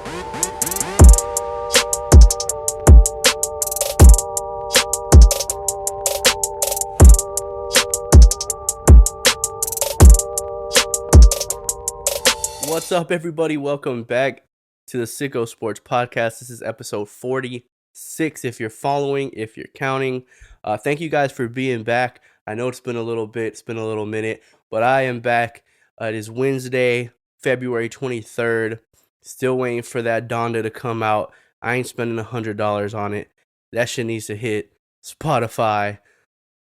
What's up, everybody? Welcome back to the Sicko Sports Podcast. This is episode 46 if you're following, if you're counting. Thank you guys for being back. I know it's been a little minute, but I am back. It is Wednesday, February 23rd. Still waiting for that Donda to come out. I ain't spending $100 on it. That shit needs to hit Spotify,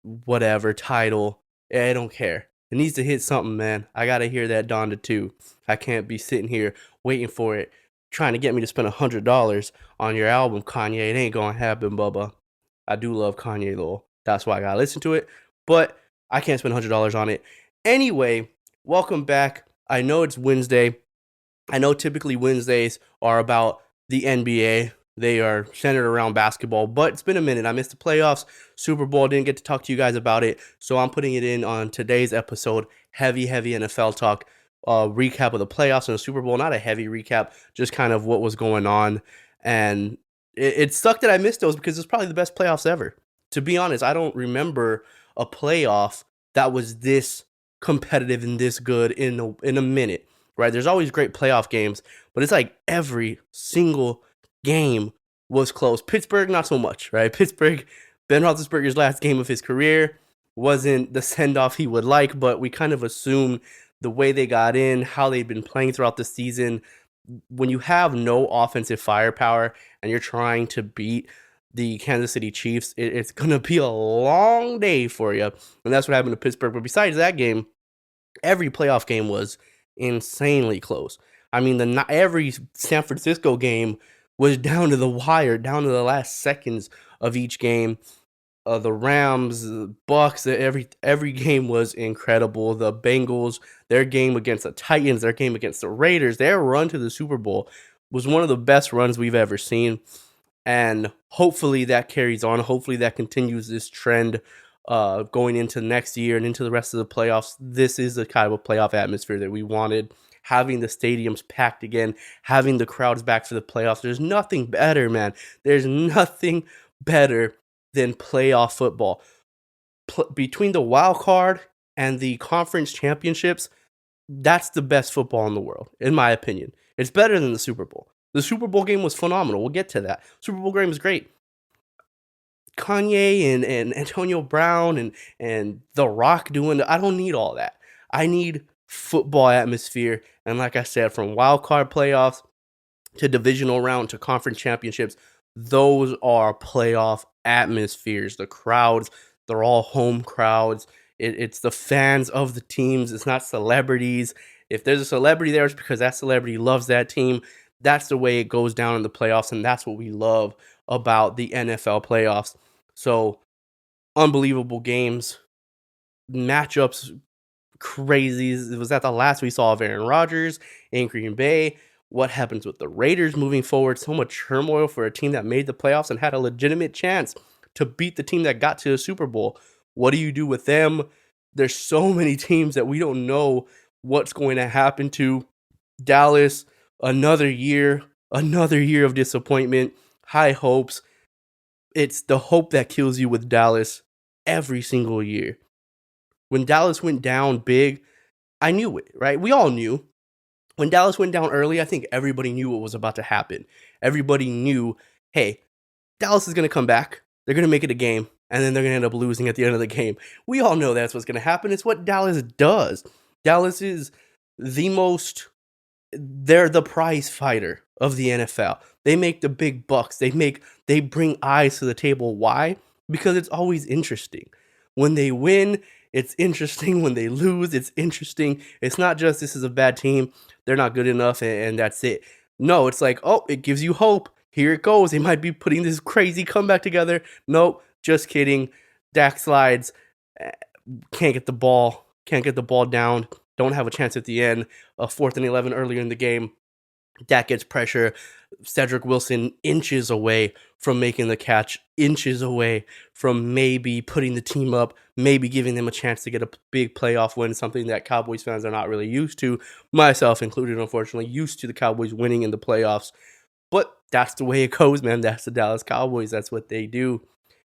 whatever, Tidal. I don't care. It needs to hit something, man. I gotta hear that Donda too. I can't be sitting here waiting for it, trying to get me to spend $100 on your album, Kanye. It ain't gonna happen, Bubba. I do love Kanye though. That's why I gotta listen to it. But I can't spend $100 on it. Anyway, welcome back. I know it's Wednesday. I know typically Wednesdays are about the NBA. They are centered around basketball, but it's been a minute. I missed the playoffs, Super Bowl, didn't get to talk to you guys about it, so I'm putting it in on today's episode, heavy NFL talk, recap of the playoffs and the Super Bowl. Not a heavy recap, just kind of what was going on, and it sucked that I missed those because it's probably the best playoffs ever. To be honest, I don't remember a playoff that was this competitive and this good in a minute, right? There's always great playoff games, but it's like every single game was close. Pittsburgh, not so much, right? Pittsburgh, Ben Roethlisberger's last game of his career wasn't the send-off he would like, but we kind of assume the way they got in, how they've been playing throughout the season. When you have no offensive firepower and you're trying to beat the Kansas City Chiefs, it's going to be a long day for you. And that's what happened to Pittsburgh. But besides that game, every playoff game was insanely close. I mean, every San Francisco game was down to the wire, down to the last seconds of each game. The Rams, the Bucks, every game was incredible. The Bengals, their game against the Titans, their game against the Raiders, their run to the Super Bowl was one of the best runs we've ever seen. And hopefully that carries on. Hopefully that continues this trend going into next year and into the rest of the playoffs. This is the kind of a playoff atmosphere that we wanted. Having the stadiums packed again, having the crowds back for the playoffs. There's nothing better, man. There's nothing better than playoff football. Between the wild card and the conference championships, that's the best football in the world, in my opinion. It's better than the Super Bowl. The Super Bowl game was phenomenal. We'll get to that. Super Bowl game was great. Kanye and Antonio Brown and The Rock doing I don't need all that. I need football atmosphere, and like I said, from wild card playoffs to divisional round to conference championships, those are playoff atmospheres. The crowds, they're all home crowds. It's the fans of the teams. It's not celebrities. If there's a celebrity there, it's because that celebrity loves that team. That's the way it goes down in the playoffs, and that's what we love about the NFL playoffs. So, unbelievable games, matchups, crazy. Was that the last we saw of Aaron Rodgers in Green Bay? What happens with the Raiders moving forward? So much turmoil for a team that made the playoffs and had a legitimate chance to beat the team that got to the Super Bowl. What do you do with them? There's so many teams that we don't know what's going to happen to. Dallas, another year of disappointment, high hopes. It's the hope that kills you with Dallas every single year. When Dallas went down big, I knew it, right? We all knew. When Dallas went down early, I think everybody knew what was about to happen. Everybody knew, hey, Dallas is going to come back. They're going to make it a game, and then they're going to end up losing at the end of the game. We all know that's what's going to happen. It's what Dallas does. Dallas is they're the prize fighter of the NFL. They make the big bucks. They bring eyes to the table. Why? Because it's always interesting. When they win, it's interesting. When they lose, it's interesting. It's not just this is a bad team, they're not good enough, and that's it. No, it's like, oh, it gives you hope. Here it goes. They might be putting this crazy comeback together. Nope, just kidding. Dak slides. Can't get the ball down. Don't have a chance at the end. 4th and 11 earlier in the game. Dak gets pressure. Cedric Wilson inches away from making the catch, inches away from maybe putting the team up, maybe giving them a chance to get a big playoff win, something that Cowboys fans are not really used to, myself included, unfortunately, used to the Cowboys winning in the playoffs. But that's the way it goes, man. That's the Dallas Cowboys. That's what they do.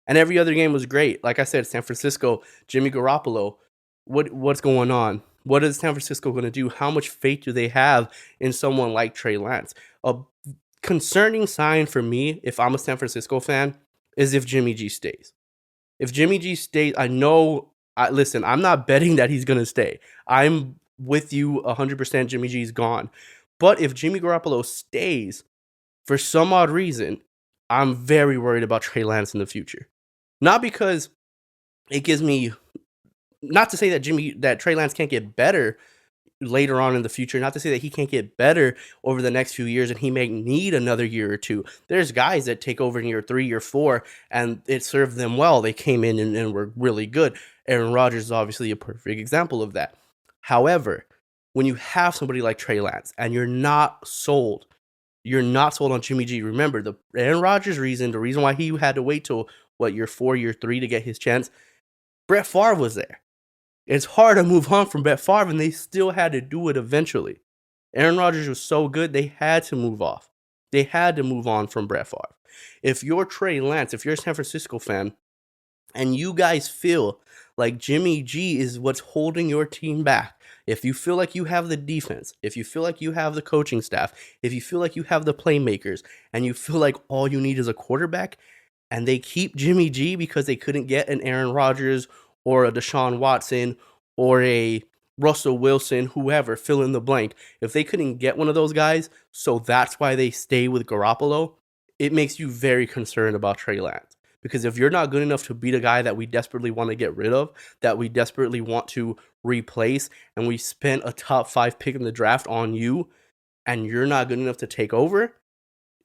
And every other game was great. Like I said, San Francisco, Jimmy Garoppolo, what's going on? What is San Francisco going to do? How much faith do they have in someone like Trey Lance? A concerning sign for me, if I'm a San Francisco fan, is if Jimmy G stays. If Jimmy G stays, listen, I'm not betting that he's going to stay. I'm with you 100%. Jimmy G's gone. But if Jimmy Garoppolo stays, for some odd reason, I'm very worried about Trey Lance in the future. Not because it gives me, not to say that Trey Lance can't get better later on in the future, not to say that he can't get better over the next few years and he may need another year or two. There's guys that take over in year 3, year 4, and it served them well. They came in and were really good. Aaron Rodgers is obviously a perfect example of that. However, when you have somebody like Trey Lance and you're not sold on Jimmy G. Remember, the Aaron Rodgers reason, the reason why he had to wait till, year 4, year 3 to get his chance, Brett Favre was there. It's hard to move on from Brett Favre, and they still had to do it eventually. Aaron Rodgers was so good, they had to move off. They had to move on from Brett Favre. If you're Trey Lance, if you're a San Francisco fan, and you guys feel like Jimmy G is what's holding your team back, if you feel like you have the defense, if you feel like you have the coaching staff, if you feel like you have the playmakers, and you feel like all you need is a quarterback, and they keep Jimmy G because they couldn't get an Aaron Rodgers or a Deshaun Watson or a Russell Wilson, whoever, fill in the blank. If they couldn't get one of those guys, so that's why they stay with Garoppolo, it makes you very concerned about Trey Lance. Because if you're not good enough to beat a guy that we desperately want to get rid of, that we desperately want to replace, and we spent a top 5 pick in the draft on you, and you're not good enough to take over,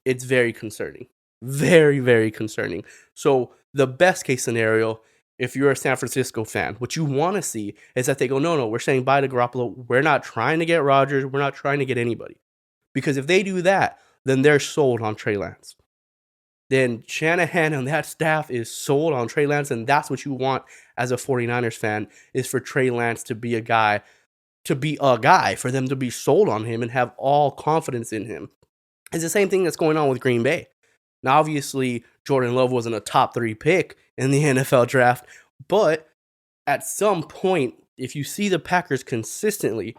it's very concerning. Very, very concerning. So the best case scenario, if you're a San Francisco fan, what you want to see is that they go, no, we're saying bye to Garoppolo. We're not trying to get Rodgers. We're not trying to get anybody. Because if they do that, then they're sold on Trey Lance. Then Shanahan and that staff is sold on Trey Lance, and that's what you want as a 49ers fan, is for Trey Lance to be a guy, for them to be sold on him and have all confidence in him. It's the same thing that's going on with Green Bay. Now, obviously, Jordan Love wasn't a top 3 pick in the NFL draft, but at some point, if you see the Packers consistently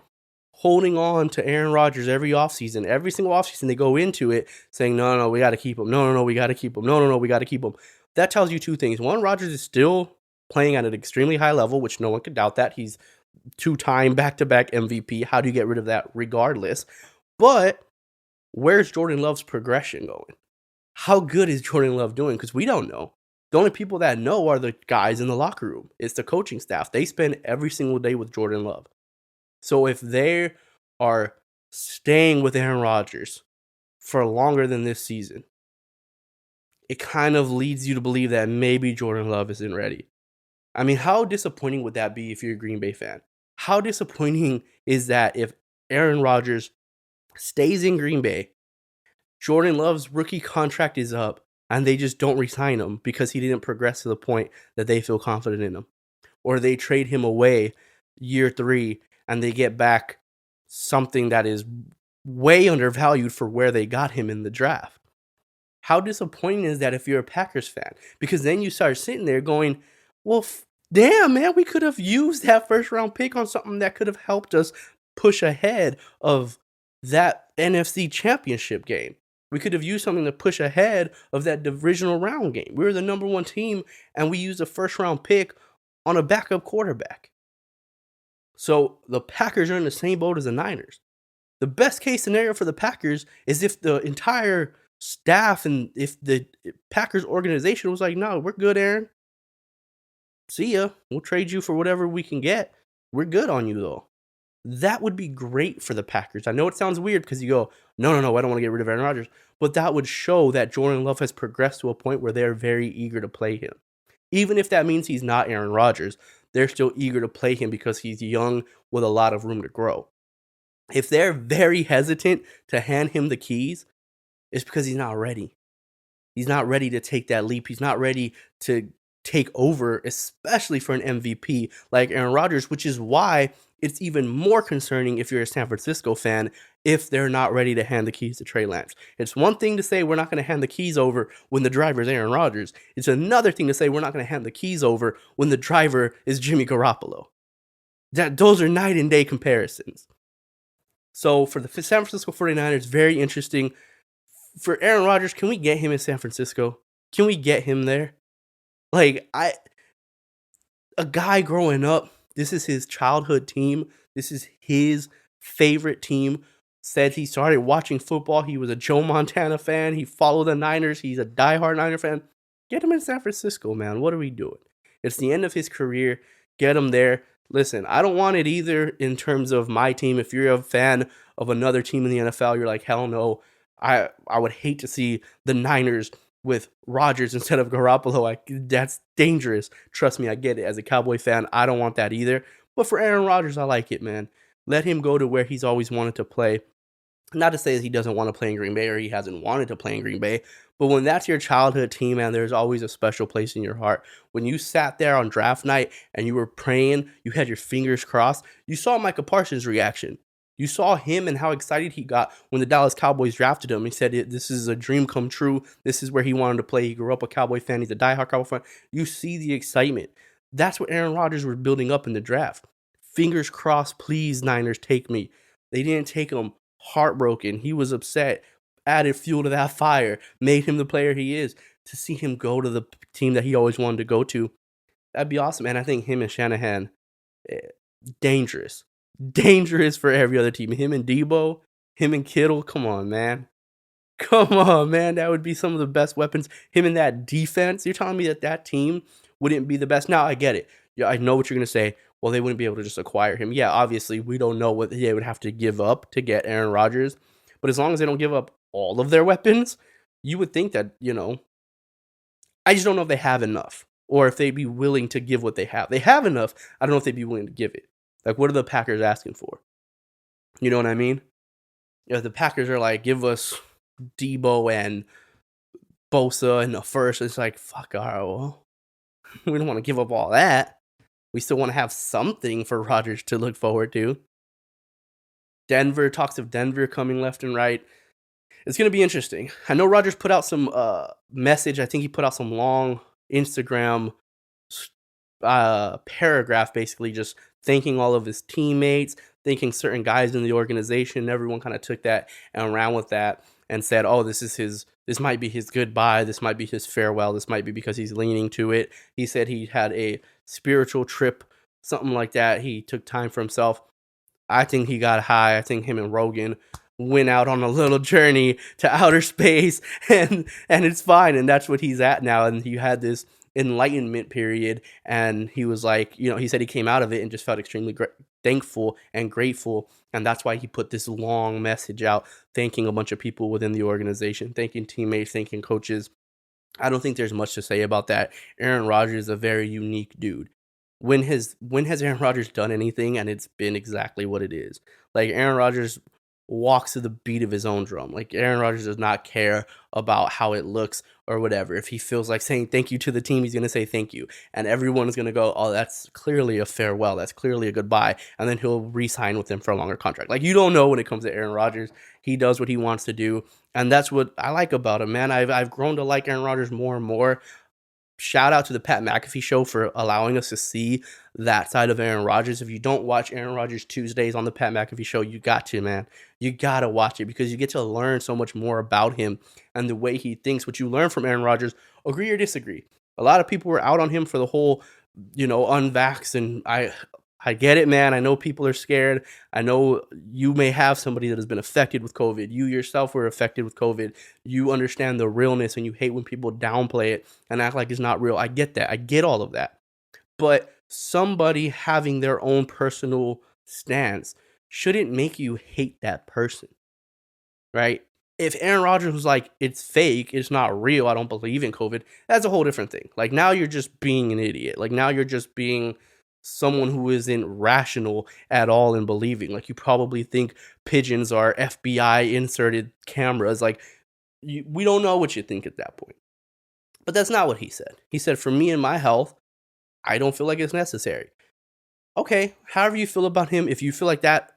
holding on to Aaron Rodgers every single offseason, they go into it saying, no, we got to keep him. No, we got to keep him. No, we got to keep him. That tells you 2 things. One, Rodgers is still playing at an extremely high level, which no one could doubt that. He's 2-time back-to-back MVP. How do you get rid of that regardless? But where's Jordan Love's progression going? How good is Jordan Love doing? Because we don't know. The only people that know are the guys in the locker room. It's the coaching staff. They spend every single day with Jordan Love. So if they are staying with Aaron Rodgers for longer than this season, it kind of leads you to believe that maybe Jordan Love isn't ready. I mean, how disappointing would that be if you're a Green Bay fan? How disappointing is that if Aaron Rodgers stays in Green Bay, Jordan Love's rookie contract is up, and they just don't re-sign him because he didn't progress to the point that they feel confident in him? Or they trade him away year 3, and they get back something that is way undervalued for where they got him in the draft. How disappointing is that if you're a Packers fan? Because then you start sitting there going, well, damn, man, we could have used that first-round pick on something that could have helped us push ahead of that NFC championship game. We could have used something to push ahead of that divisional round game. We were the number 1 team, and we used a first-round pick on a backup quarterback. So the Packers are in the same boat as the Niners. The best case scenario for the Packers is if the entire staff and if the Packers organization was like, no, we're good, Aaron. See ya. We'll trade you for whatever we can get. We're good on you, though. That would be great for the Packers. I know it sounds weird because you go, no, I don't want to get rid of Aaron Rodgers. But that would show that Jordan Love has progressed to a point where they're very eager to play him. Even if that means he's not Aaron Rodgers, they're still eager to play him because he's young with a lot of room to grow. If they're very hesitant to hand him the keys, it's because he's not ready. He's not ready to take that leap. He's not ready to take over, especially for an MVP like Aaron Rodgers, which is why it's even more concerning if you're a San Francisco fan if they're not ready to hand the keys to Trey Lance. It's one thing to say we're not going to hand the keys over when the driver is Aaron Rodgers. It's another thing to say we're not going to hand the keys over when the driver is Jimmy Garoppolo. Those are night and day comparisons. So for the San Francisco 49ers, very interesting. For Aaron Rodgers, can we get him in San Francisco? Can we get him there? Like, a guy growing up, this is his childhood team. This is his favorite team. Said he started watching football. He was a Joe Montana fan. He followed the Niners. He's a diehard Niner fan. Get him in San Francisco, man. What are we doing? It's the end of his career. Get him there. Listen, I don't want it either in terms of my team. If you're a fan of another team in the NFL, you're like, hell no. I would hate to see the Niners with Rodgers instead of Garoppolo. That's dangerous. Trust me, I get it. As a Cowboy fan, I don't want that either. But for Aaron Rodgers, I like it, man. Let him go to where he's always wanted to play. Not to say that he doesn't want to play in Green Bay or he hasn't wanted to play in Green Bay, but when that's your childhood team, man, there's always a special place in your heart. When you sat there on draft night and you were praying, you had your fingers crossed, you saw Micah Parsons' reaction. You saw him and how excited he got when the Dallas Cowboys drafted him. He said, this is a dream come true. This is where he wanted to play. He grew up a Cowboy fan. He's a diehard Cowboy fan. You see the excitement. That's what Aaron Rodgers was building up in the draft. Fingers crossed, please, Niners, take me. They didn't take him. Heartbroken. He was upset. Added fuel to that fire. Made him the player he is. To see him go to the team that he always wanted to go to, that'd be awesome. And I think him and Shanahan, dangerous. Dangerous for every other team. Him and Debo, him and Kittle, come on, man. Come on, man. That would be some of the best weapons. Him and that defense. You're telling me that team wouldn't be the best? Now, I get it. Yeah, I know what you're going to say. Well, they wouldn't be able to just acquire him. Yeah, obviously, we don't know what they would have to give up to get Aaron Rodgers. But as long as they don't give up all of their weapons, you would think that, I just don't know if they have enough. Or if they'd be willing to give what they have. They have enough. I don't know if they'd be willing to give it. Like, what are the Packers asking for? You know what I mean? If the Packers are like, give us Debo and Bosa in the first, it's like, fuck, all right, well, we don't want to give up all that. We still want to have something for Rodgers to look forward to. Denver, talks of Denver coming left and right. It's going to be interesting. I know Rodgers put out some message. I think he put out some long Instagram paragraph, basically just thanking all of his teammates, thanking certain guys in the organization. Everyone kind of took that and ran with that and said, oh, this might be his goodbye. This might be his farewell. This might be because he's leaning to it. He said he had a spiritual trip, something like that. He took time for himself. I think he got high. I think him and Rogan went out on a little journey to outer space, and it's fine. And that's what he's at now. And he had this enlightenment period, and he was like, he said he came out of it and just felt extremely thankful and grateful. And that's why he put this long message out, thanking a bunch of people within the organization, thanking teammates, thanking coaches. I don't think there's much to say about that. Aaron Rodgers is a very unique dude. When has Aaron Rodgers done anything and it's been exactly what it is? Like, Aaron Rodgers walks to the beat of his own drum. Like, Aaron Rodgers does not care about how it looks or whatever. If he feels like saying thank you to the team, he's going to say thank you. And everyone is going to go, oh, that's clearly a farewell. That's clearly a goodbye. And then he'll re-sign with them for a longer contract. Like, you don't know when it comes to Aaron Rodgers. He does what he wants to do. And that's what I like about him, man. I've grown to like Aaron Rodgers more and more. Shout out to the Pat McAfee show for allowing us to see that side of Aaron Rodgers. If you don't watch Aaron Rodgers Tuesdays on the Pat McAfee show, you got to, man. You got to watch it because you get to learn so much more about him and the way he thinks. What you learn from Aaron Rodgers, agree or disagree. A lot of people were out on him for the whole, unvaxxed, and I get it, man. I know people are scared. I know you may have somebody that has been affected with COVID. You yourself were affected with COVID. You understand the realness, and you hate when people downplay it and act like it's not real. I get that. I get all of that. But somebody having their own personal stance shouldn't make you hate that person, right? If Aaron Rodgers was like, it's fake, it's not real, I don't believe in COVID, that's a whole different thing. Like, now you're just being an idiot. Like, now you're just being someone who isn't rational at all in believing. Like, you probably think pigeons are FBI inserted cameras. Like, we don't know what you think at that point. But that's not what he said. He said, for me and my health, I don't feel like it's necessary. Okay, however you feel about him, if you feel like that,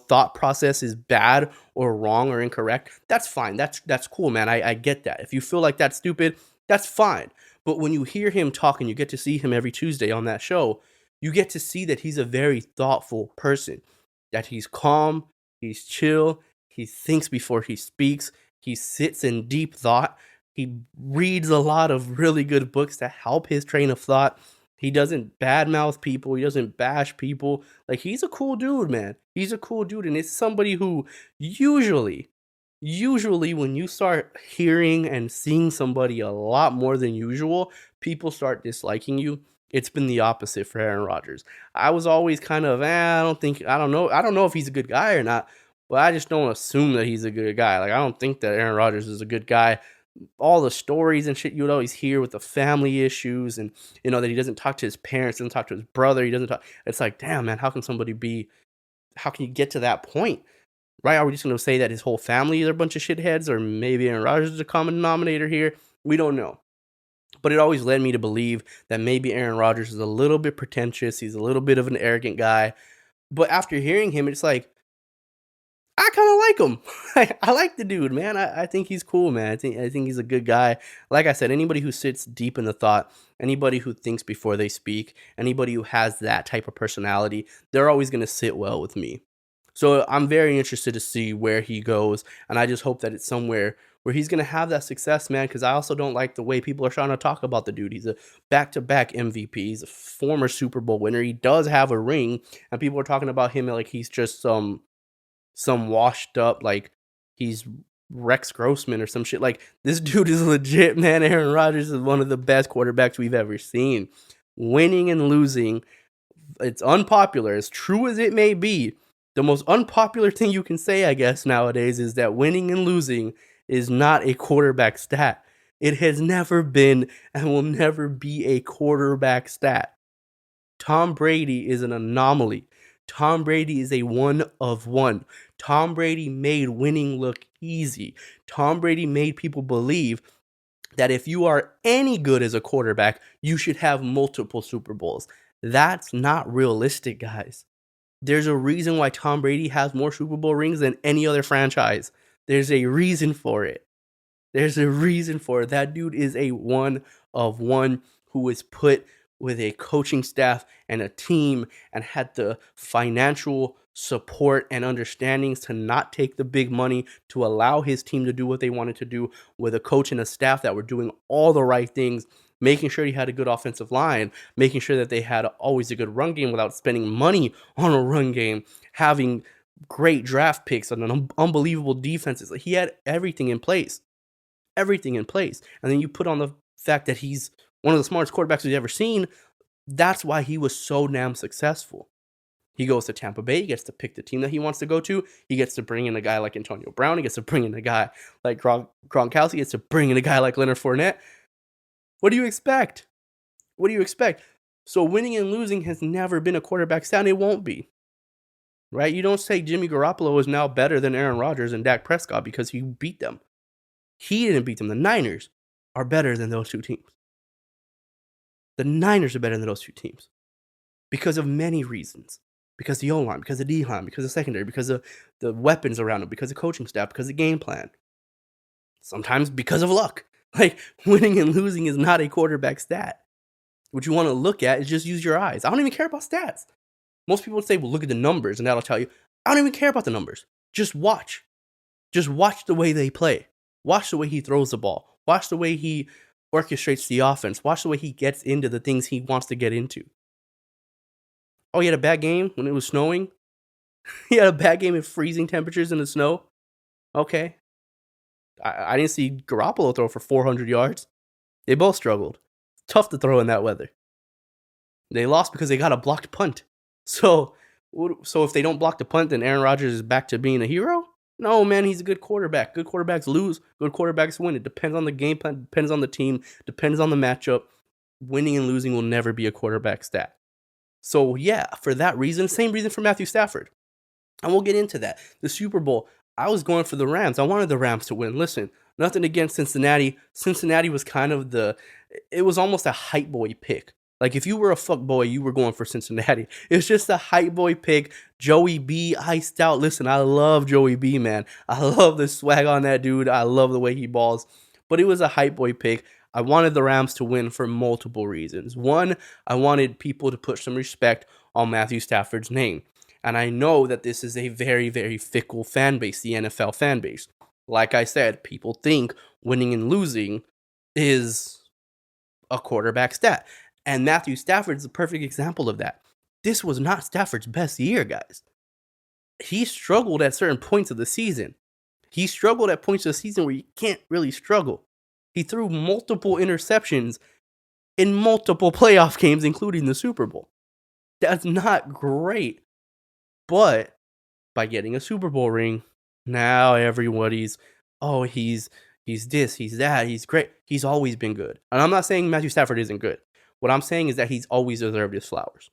thought process is bad or wrong or incorrect, that's fine. That's cool, man. I get that. If you feel like that's stupid, that's fine. But when you hear him talk and you get to see him every Tuesday on that show, you get to see that he's a very thoughtful person, that he's calm, he's chill, he thinks before he speaks, he sits in deep thought, he reads a lot of really good books to help his train of thought. He doesn't badmouth people, he doesn't bash people. Like, he's a cool dude, man. He's a cool dude, and it's somebody who usually when you start hearing and seeing somebody a lot more than usual, people start disliking you. It's been the opposite for Aaron Rodgers. I was always kind of, I don't know if he's a good guy or not, but I just don't assume that he's a good guy. Like, I don't think that Aaron Rodgers is a good guy. All the stories and shit you would always hear with the family issues, and that he doesn't talk to his parents, doesn't talk to his brother, he doesn't talk. It's like, damn, man, how can you get to that point? Right? Are we just going to say that his whole family is a bunch of shitheads, or maybe Aaron Rodgers is a common denominator here? We don't know. But it always led me to believe that maybe Aaron Rodgers is a little bit pretentious. He's a little bit of an arrogant guy. But after hearing him, it's like, I kind of like him. I like the dude, man. I think he's cool, man. I think he's a good guy. Like I said, anybody who sits deep in the thought, anybody who thinks before they speak, anybody who has that type of personality, they're always going to sit well with me. So I'm very interested to see where he goes, and I just hope that it's somewhere where he's going to have that success, man, because I also don't like the way people are trying to talk about the dude. He's a back-to-back MVP. He's a former Super Bowl winner. He does have a ring, and people are talking about him like he's just some washed up, like he's Rex Grossman or some shit. Like, this dude is legit, man. Aaron Rodgers is one of the best quarterbacks we've ever seen. Winning and losing, it's unpopular. As true as it may be, the most unpopular thing you can say, I guess, nowadays is that winning and losing is not a quarterback stat. It has never been and will never be a quarterback stat. Tom Brady is an anomaly. Tom Brady is a one of one. Tom Brady made winning look easy. Tom Brady made people believe that if you are any good as a quarterback, you should have multiple Super Bowls. That's not realistic, guys. There's a reason why Tom Brady has more Super Bowl rings than any other franchise. There's a reason for it. That dude is a one of one who is put with a coaching staff and a team and had the financial support and understandings to not take the big money, to allow his team to do what they wanted to do, with a coach and a staff that were doing all the right things, making sure he had a good offensive line, making sure that they had always a good run game without spending money on a run game, having great draft picks and unbelievable defenses. Like, he had everything in place. And then you put on the fact that he's one of the smartest quarterbacks we've ever seen. That's why he was so damn successful. He goes to Tampa Bay. He gets to pick the team that he wants to go to. He gets to bring in a guy like Antonio Brown. He gets to bring in a guy like Gronkowski. He gets to bring in a guy like Leonard Fournette. What do you expect? So winning and losing has never been a quarterback stat. It won't be. Right? You don't say Jimmy Garoppolo is now better than Aaron Rodgers and Dak Prescott because he beat them. He didn't beat them. The Niners are better than those two teams. Because of many reasons. Because of the O-line, because of the D-line, because of secondary, because of the weapons around them, because of coaching staff, because of game plan. Sometimes because of luck. Like, winning and losing is not a quarterback stat. What you want to look at is just use your eyes. I don't even care about stats. Most people would say, well, look at the numbers, and that'll tell you. I don't even care about the numbers. Just watch. Just watch the way they play. Watch the way he throws the ball. Watch the way he orchestrates the offense. Watch the way he gets into the things he wants to get into. Oh, he had a bad game when it was snowing? He had a bad game in freezing temperatures in the snow? Okay. I didn't see Garoppolo throw for 400 yards. They both struggled. Tough to throw in that weather. They lost because they got a blocked punt. So if they don't block the punt, then Aaron Rodgers is back to being a hero? No, man, he's a good quarterback. Good quarterbacks lose. Good quarterbacks win. It depends on the game plan. Depends on the team. Depends on the matchup. winning and losing will never be a quarterback stat. So, yeah, for that reason, same reason for Mathew Stafford. And we'll get into that. The Super Bowl, I was going for the Rams. I wanted the Rams to win. Listen, nothing against Cincinnati. Cincinnati was kind of it was almost a hype boy pick. Like, if you were a fuck boy, you were going for Cincinnati. It's just a hype boy pick. Joey B, iced out. Listen, I love Joey B, man. I love the swag on that dude. I love the way he balls. But it was a hype boy pick. I wanted the Rams to win for multiple reasons. One, I wanted people to put some respect on Mathew Stafford's name. And I know that this is a very, very fickle fan base, the NFL fan base. Like I said, people think winning and losing is a quarterback stat. And Mathew Stafford is a perfect example of that. This was not Stafford's best year, guys. He struggled at certain points of the season. He struggled at points of the season where you can't really struggle. He threw multiple interceptions in multiple playoff games, including the Super Bowl. That's not great. But by getting a Super Bowl ring, now everybody's, oh, he's this, he's that, he's great. He's always been good. And I'm not saying Mathew Stafford isn't good. What I'm saying is that he's always deserved his flowers.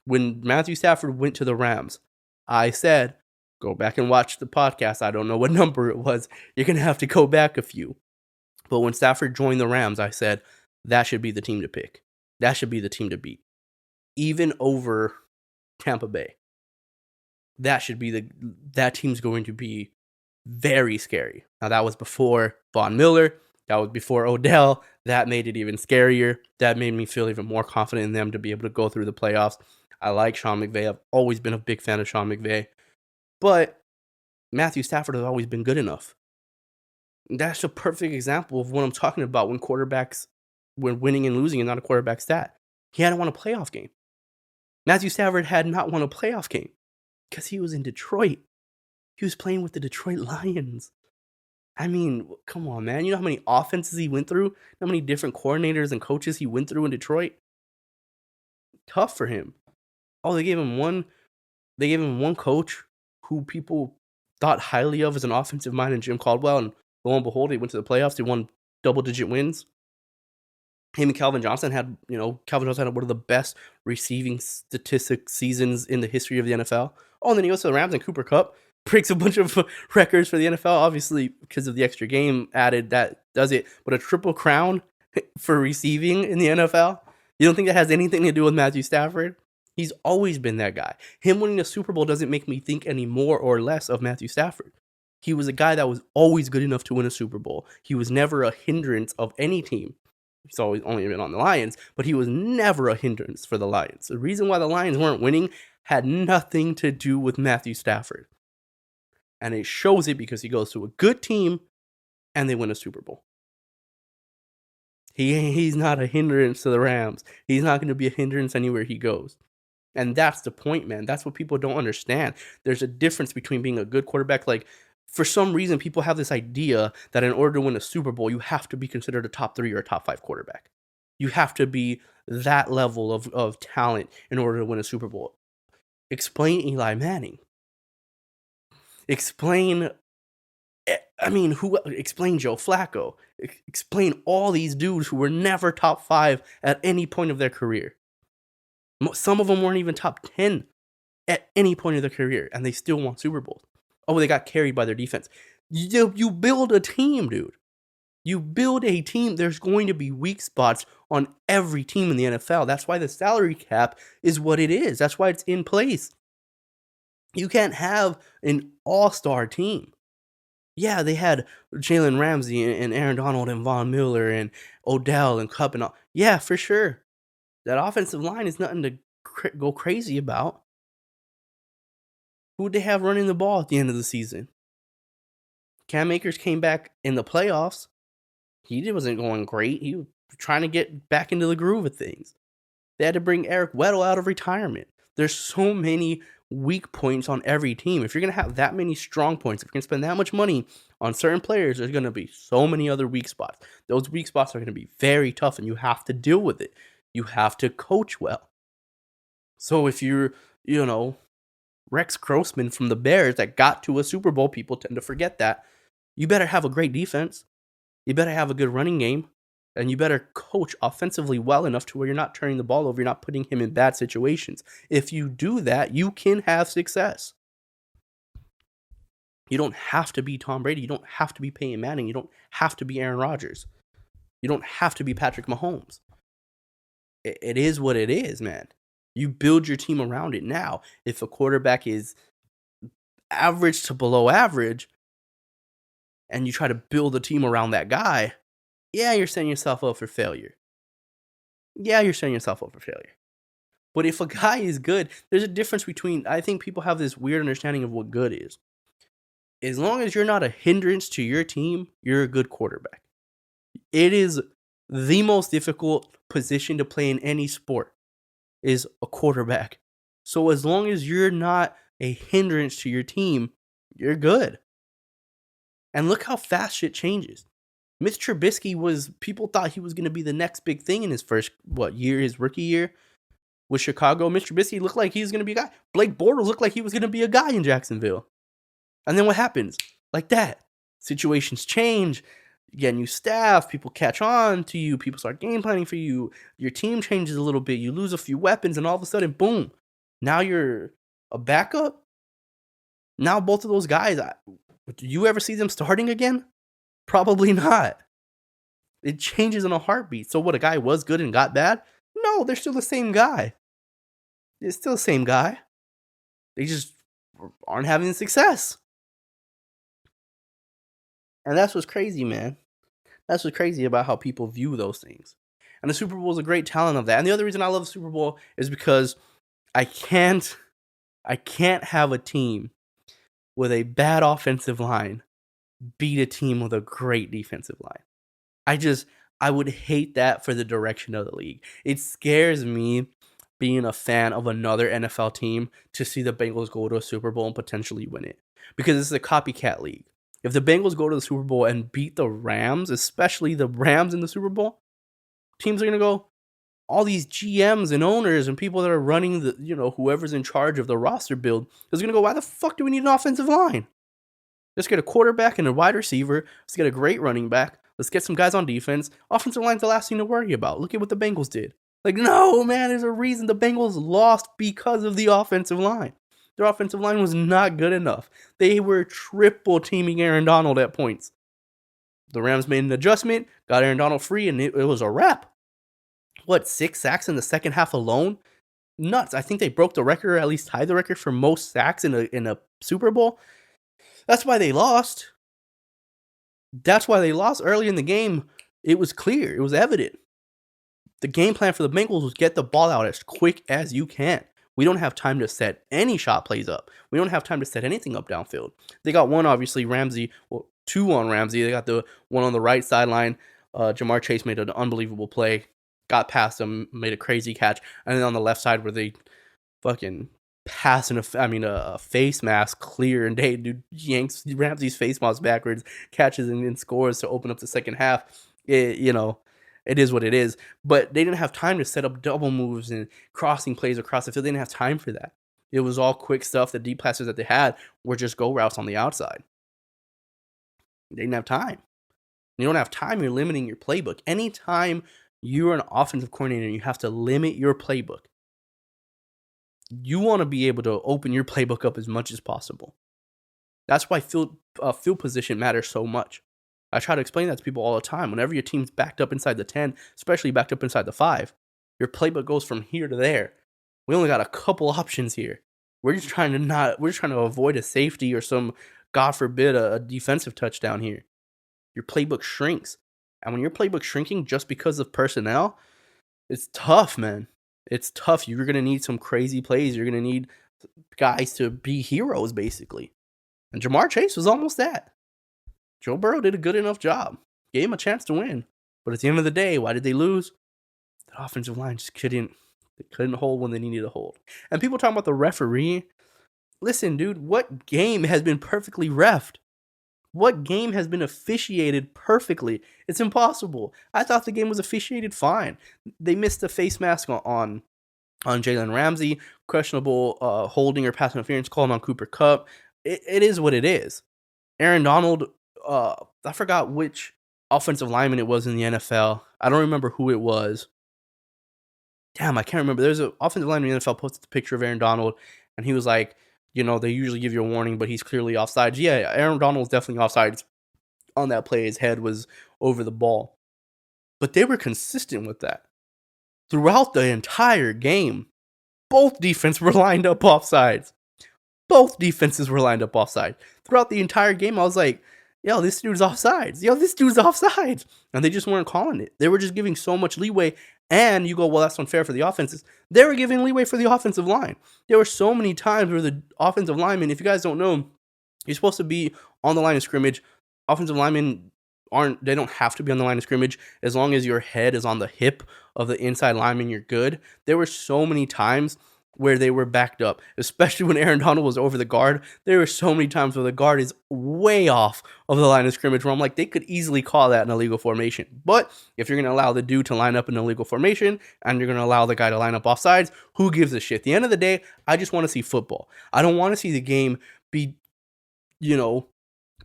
When Mathew Stafford went to the Rams, I said, go back and watch the podcast. I don't know what number it was. You're going to have to go back a few. But when Stafford joined the Rams, I said, that should be the team to pick. That should be the team to beat. Even over Tampa Bay. That team's going to be very scary. Now, that was before Von Miller. That was before Odell. That made it even scarier. That made me feel even more confident in them to be able to go through the playoffs. I like Sean McVay. I've always been a big fan of Sean McVay. But Mathew Stafford has always been good enough. That's a perfect example of what I'm talking about when winning and losing is not a quarterback stat. He hadn't won a playoff game. Mathew Stafford had not won a playoff game. Because he was in Detroit. He was playing with the Detroit Lions. I mean, come on, man. You know how many offenses he went through? How many different coordinators and coaches he went through in Detroit? Tough for him. Oh, they gave him one coach who people thought highly of as an offensive mind in Jim Caldwell, and lo and behold, they went to the playoffs. They won double-digit wins. Him and Calvin Johnson had one of the best receiving statistic seasons in the history of the NFL. Oh, and then he goes to the Rams and Cooper Kupp breaks a bunch of records for the NFL. Obviously, because of the extra game added, that does it. But a triple crown for receiving in the NFL? You don't think that has anything to do with Mathew Stafford? He's always been that guy. Him winning the Super Bowl doesn't make me think any more or less of Mathew Stafford. He was a guy that was always good enough to win a Super Bowl. He was never a hindrance of any team. He's always only been on the Lions, but he was never a hindrance for the Lions. The reason why the Lions weren't winning had nothing to do with Mathew Stafford. And it shows it because he goes to a good team and they win a Super Bowl. He's not a hindrance to the Rams. He's not going to be a hindrance anywhere he goes. And that's the point, man. That's what people don't understand. There's a difference between being a good quarterback. Like, for some reason, people have this idea that in order to win a Super Bowl, you have to be considered a top 3 or a top 5 quarterback. You have to be that level of talent in order to win a Super Bowl. Explain Eli Manning. Explain Joe Flacco. Explain all these dudes who were never top 5 at any point of their career. Some of them weren't even top 10 at any point of their career, and they still won Super Bowls. Oh, they got carried by their defense. You build a team, dude. You build a team. There's going to be weak spots on every team in the NFL. That's why the salary cap is what it is. That's why it's in place. You can't have an all-star team. Yeah, they had Jalen Ramsey and Aaron Donald and Von Miller and Odell and Kupp and all. Yeah, for sure. That offensive line is nothing to go crazy about. Who'd they have running the ball at the end of the season? Cam Akers came back in the playoffs. He wasn't going great. He was trying to get back into the groove of things. They had to bring Eric Weddle out of retirement. There's so many weak points on every team. If you're going to have that many strong points, if you're going to spend that much money on certain players, there's going to be so many other weak spots. Those weak spots are going to be very tough, and you have to deal with it. You have to coach well. So if you're, Rex Grossman from the Bears that got to a Super Bowl, people tend to forget that. You better have a great defense. You better have a good running game. And you better coach offensively well enough to where you're not turning the ball over, you're not putting him in bad situations. If you do that, you can have success. You don't have to be Tom Brady. You don't have to be Peyton Manning. You don't have to be Aaron Rodgers. You don't have to be Patrick Mahomes. It is what it is, man. You build your team around it now. If a quarterback is average to below average and you try to build a team around that guy, yeah, you're setting yourself up for failure. But if a guy is good, there's a difference between, I think people have this weird understanding of what good is. As long as you're not a hindrance to your team, you're a good quarterback. It is the most difficult position to play in any sport, is a quarterback. So as long as you're not a hindrance to your team, you're good. And look how fast shit changes. Mitch Trubisky people thought he was going to be the next big thing in his first, his rookie year with Chicago. Mitch Trubisky looked like he was going to be a guy. Blake Bortles looked like he was going to be a guy in Jacksonville. And then what happens? Like that. Situations change. You get new staff. People catch on to you. People start game planning for you. Your team changes a little bit. You lose a few weapons, and all of a sudden, boom. Now you're a backup. Now both of those guys, do you ever see them starting again? Probably not. It changes in a heartbeat. So what, a guy was good and got bad? No, they're still the same guy. They're still the same guy. They just aren't having success. And that's what's crazy, man. That's what's crazy about how people view those things. And the Super Bowl is a great talent of that. And the other reason I love the Super Bowl is because I can't have a team with a bad offensive line beat a team with a great defensive line. I would hate that for the direction of the league. It scares me, being a fan of another NFL team, to see the Bengals go to a Super Bowl and potentially win it. Because it's a copycat league. If the Bengals go to the Super Bowl and beat the Rams, especially the Rams in the Super Bowl, teams are going to go, all these GMs and owners and people that are running whoever's in charge of the roster build is going to go, why the fuck do we need an offensive line? Let's get a quarterback and a wide receiver. Let's get a great running back. Let's get some guys on defense. Offensive line's the last thing to worry about. Look at what the Bengals did. Like, no, man, there's a reason the Bengals lost because of the offensive line. Their offensive line was not good enough. They were triple teaming Aaron Donald at points. The Rams made an adjustment, got Aaron Donald free, and it was a wrap. 6 sacks in the second half alone? Nuts. I think they broke the record, or at least tied the record for most sacks in a Super Bowl. That's why they lost. Early in the game. It was clear. It was evident. The game plan for the Bengals was get the ball out as quick as you can. We don't have time to set any shot plays up. We don't have time to set anything up downfield. They got one, obviously, Ramsey. Well, two on Ramsey. They got the one on the right sideline. Jamar Chase made an unbelievable play. Got past him, made a crazy catch. And then on the left side where they fucking pass a face mask clear, and dude yanks Ramsey's face mask backwards, catches and scores to open up the second half. It is what it is. But they didn't have time to set up double moves and crossing plays across the field. They didn't have time for that. It was all quick stuff. The deep passes that they had were just go routes on the outside. They didn't have time. You don't have time, you're limiting your playbook. Anytime you're an offensive coordinator and you have to limit your playbook, you want to be able to open your playbook up as much as possible. That's why field position matters so much. I try to explain that to people all the time. Whenever your team's backed up inside the 10, especially backed up inside the 5, your playbook goes from here to there. We only got a couple options here. We're just trying to avoid a safety or some, God forbid, a defensive touchdown here. Your playbook shrinks. And when your playbook's shrinking just because of personnel, it's tough, man. It's tough. You're going to need some crazy plays. You're going to need guys to be heroes, basically. And Jamar Chase was almost that. Joe Burrow did a good enough job. Gave him a chance to win. But at the end of the day, why did they lose? The offensive line just couldn't hold when they needed to hold. And people talking about the referee. Listen, dude, what game has been perfectly reffed? What game has been officiated perfectly? It's impossible. I thought the game was officiated fine. They missed the face mask on Jalen Ramsey. Questionable holding or pass interference called on Cooper Kupp. It is what it is. Aaron Donald, I forgot which offensive lineman it was in the NFL. I don't remember who it was. Damn, I can't remember. There's an offensive lineman in the NFL posted a picture of Aaron Donald, and he was like, they usually give you a warning, but he's clearly offside. Yeah, Aaron Donald was definitely offside on that play. His head was over the ball. But they were consistent with that. Throughout the entire game, both defenses were lined up offsides. Both defenses were lined up offside. Throughout the entire game, I was like, yo, this dude's offsides. Yo, this dude's offsides. And they just weren't calling it. They were just giving so much leeway. And you go, well, that's unfair for the offenses. They were giving leeway for the offensive line. There were so many times where the offensive linemen, if you guys don't know, you're supposed to be on the line of scrimmage. Offensive linemen they don't have to be on the line of scrimmage. As long as your head is on the hip of the inside lineman, you're good. There were so many times where they were backed up, especially when Aaron Donald was over the guard. There were so many times where the guard is way off of the line of scrimmage where I'm like, they could easily call that an illegal formation. But if you're going to allow the dude to line up in an illegal formation and you're going to allow the guy to line up offsides, who gives a shit? At the end of the day, I just want to see football. I don't want to see the game be,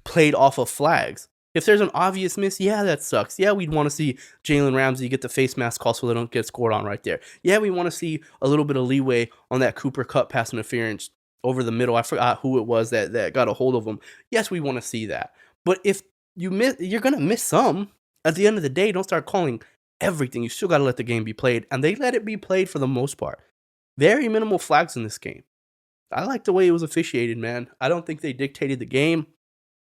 played off of flags. If there's an obvious miss, yeah, that sucks. Yeah, we'd want to see Jalen Ramsey get the face mask call so they don't get scored on right there. Yeah, we want to see a little bit of leeway on that Cooper Kupp pass interference over the middle. I forgot who it was that got a hold of him. Yes, we want to see that. But if you miss, you're going to miss some. At the end of the day, don't start calling everything. You still got to let the game be played. And they let it be played for the most part. Very minimal flags in this game. I like the way it was officiated, man. I don't think they dictated the game.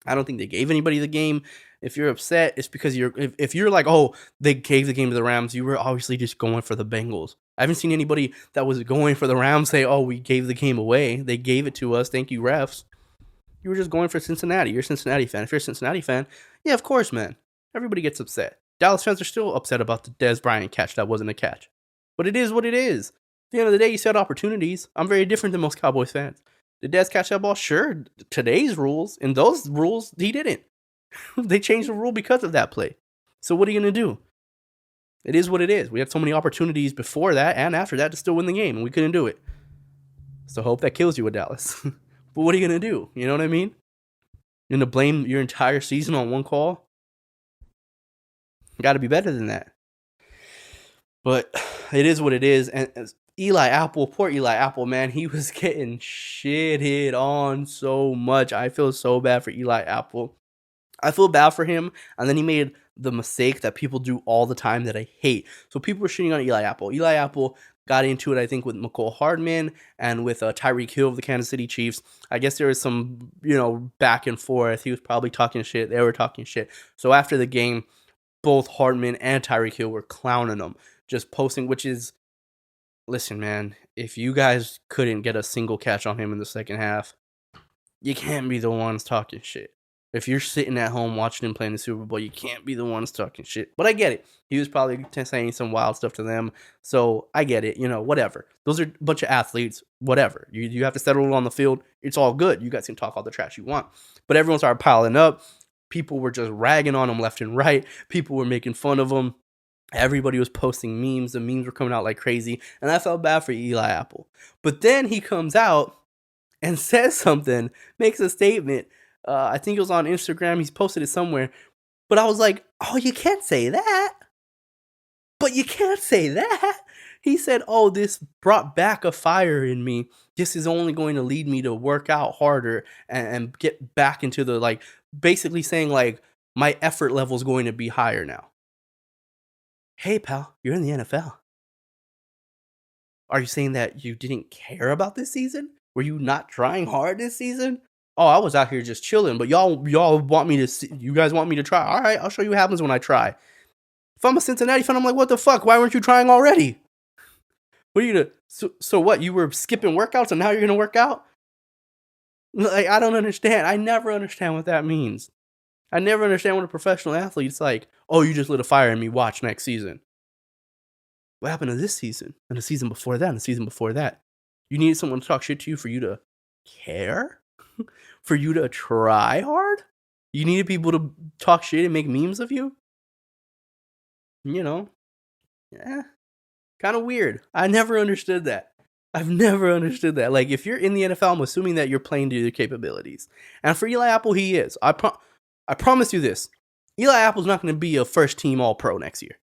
I don't think they gave anybody the game. If you're upset, it's because if you're like, oh, they gave the game to the Rams, you were obviously just going for the Bengals. I haven't seen anybody that was going for the Rams say, oh, we gave the game away. They gave it to us. Thank you, refs. You were just going for Cincinnati. You're a Cincinnati fan. If you're a Cincinnati fan, yeah, of course, man. Everybody gets upset. Dallas fans are still upset about the Dez Bryant catch. That wasn't a catch. But it is what it is. At the end of the day, you set opportunities. I'm very different than most Cowboys fans. Did Dez catch that ball? Sure. Today's rules, in those rules, he didn't. They changed the rule because of that play. So what are you going to do? It is what it is. We had so many opportunities before that and after that to still win the game, and we couldn't do it. So hope that kills you with Dallas. But what are you going to do? You know what I mean? You're going to blame your entire season on one call? You got to be better than that. But it is what it is. And poor Eli Apple, man, he was getting shitted on so much. I feel so bad for Eli Apple. I feel bad for him, and then he made the mistake that people do all the time that I hate. So people were shitting on Eli Apple. Eli Apple got into it, I think, with McCole Hardman and with Tyreek Hill of the Kansas City Chiefs. I guess there was some, back and forth. He was probably talking shit. They were talking shit. So after the game, both Hardman and Tyreek Hill were clowning him, just posting, which is, listen, man, if you guys couldn't get a single catch on him in the second half, you can't be the ones talking shit. If you're sitting at home watching him play in the Super Bowl, you can't be the ones talking shit. But I get it. He was probably saying some wild stuff to them. So I get it. Whatever. Those are a bunch of athletes. Whatever. You have to settle it on the field. It's all good. You guys can talk all the trash you want. But everyone started piling up. People were just ragging on him left and right. People were making fun of him. Everybody was posting memes. The memes were coming out like crazy. And I felt bad for Eli Apple. But then he comes out and says something, makes a statement. I think it was on Instagram. He's posted it somewhere. But I was like, oh, you can't say that. But you can't say that. He said, oh, this brought back a fire in me. This is only going to lead me to work out harder and get back into the, basically saying, my effort level is going to be higher now. Hey, pal, you're in the NFL. Are you saying that you didn't care about this season? Were you not trying hard this season? Oh, I was out here just chilling, but y'all want me to see, you guys want me to try? All right, I'll show you what happens when I try. If I'm a Cincinnati fan, I'm like, what the fuck? Why weren't you trying already? What are you gonna, so what? You were skipping workouts and now you're gonna work out? I don't understand. I never understand what that means. I never understand what a professional athlete's like. Oh, you just lit a fire in me. Watch next season. What happened to this season? And the season before that, and the season before that? You needed someone to talk shit to you for you to care? For you to try hard? You needed people to talk shit and make memes of you? Yeah. Kind of weird. I never understood that. I've never understood that. If you're in the NFL, I'm assuming that you're playing to your capabilities. And for Eli Apple, he is. I promise you this. Eli Apple's not going to be a first-team All-Pro next year.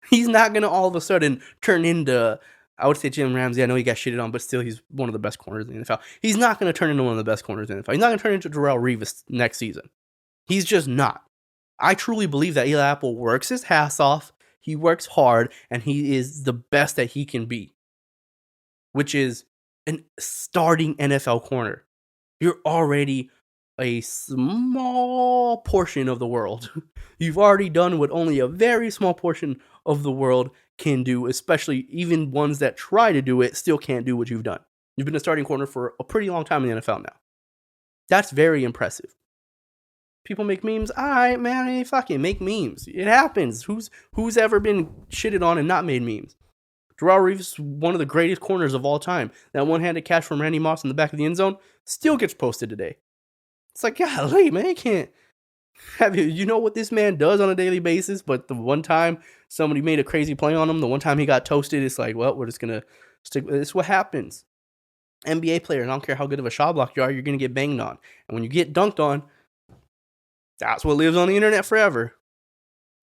He's not going to all of a sudden turn into, I would say Jim Ramsey. I know he got shitted on, but still he's one of the best corners in the NFL. He's not going to turn into one of the best corners in the NFL. He's not going to turn into Darrelle Revis next season. He's just not. I truly believe that Eli Apple works his ass off. He works hard, and he is the best that he can be, which is a starting NFL corner. You're already a small portion of the world. You've already done what only a very small portion of the world can do, especially even ones that try to do it still can't do what you've done. You've been a starting corner for a pretty long time in the NFL now. That's very impressive. People make memes. All right, man, fucking make memes. It happens. Who's ever been shitted on and not made memes? Darrelle Revis, one of the greatest corners of all time. That one-handed catch from Randy Moss in the back of the end zone still gets posted today. It's like, golly, man, you can't have you know what this man does on a daily basis, but the one time somebody made a crazy play on him, the one time he got toasted, it's like, well, we're just going to stick with this. What happens. NBA players, I don't care how good of a shot block you are, you're going to get banged on. And when you get dunked on, that's what lives on the internet forever.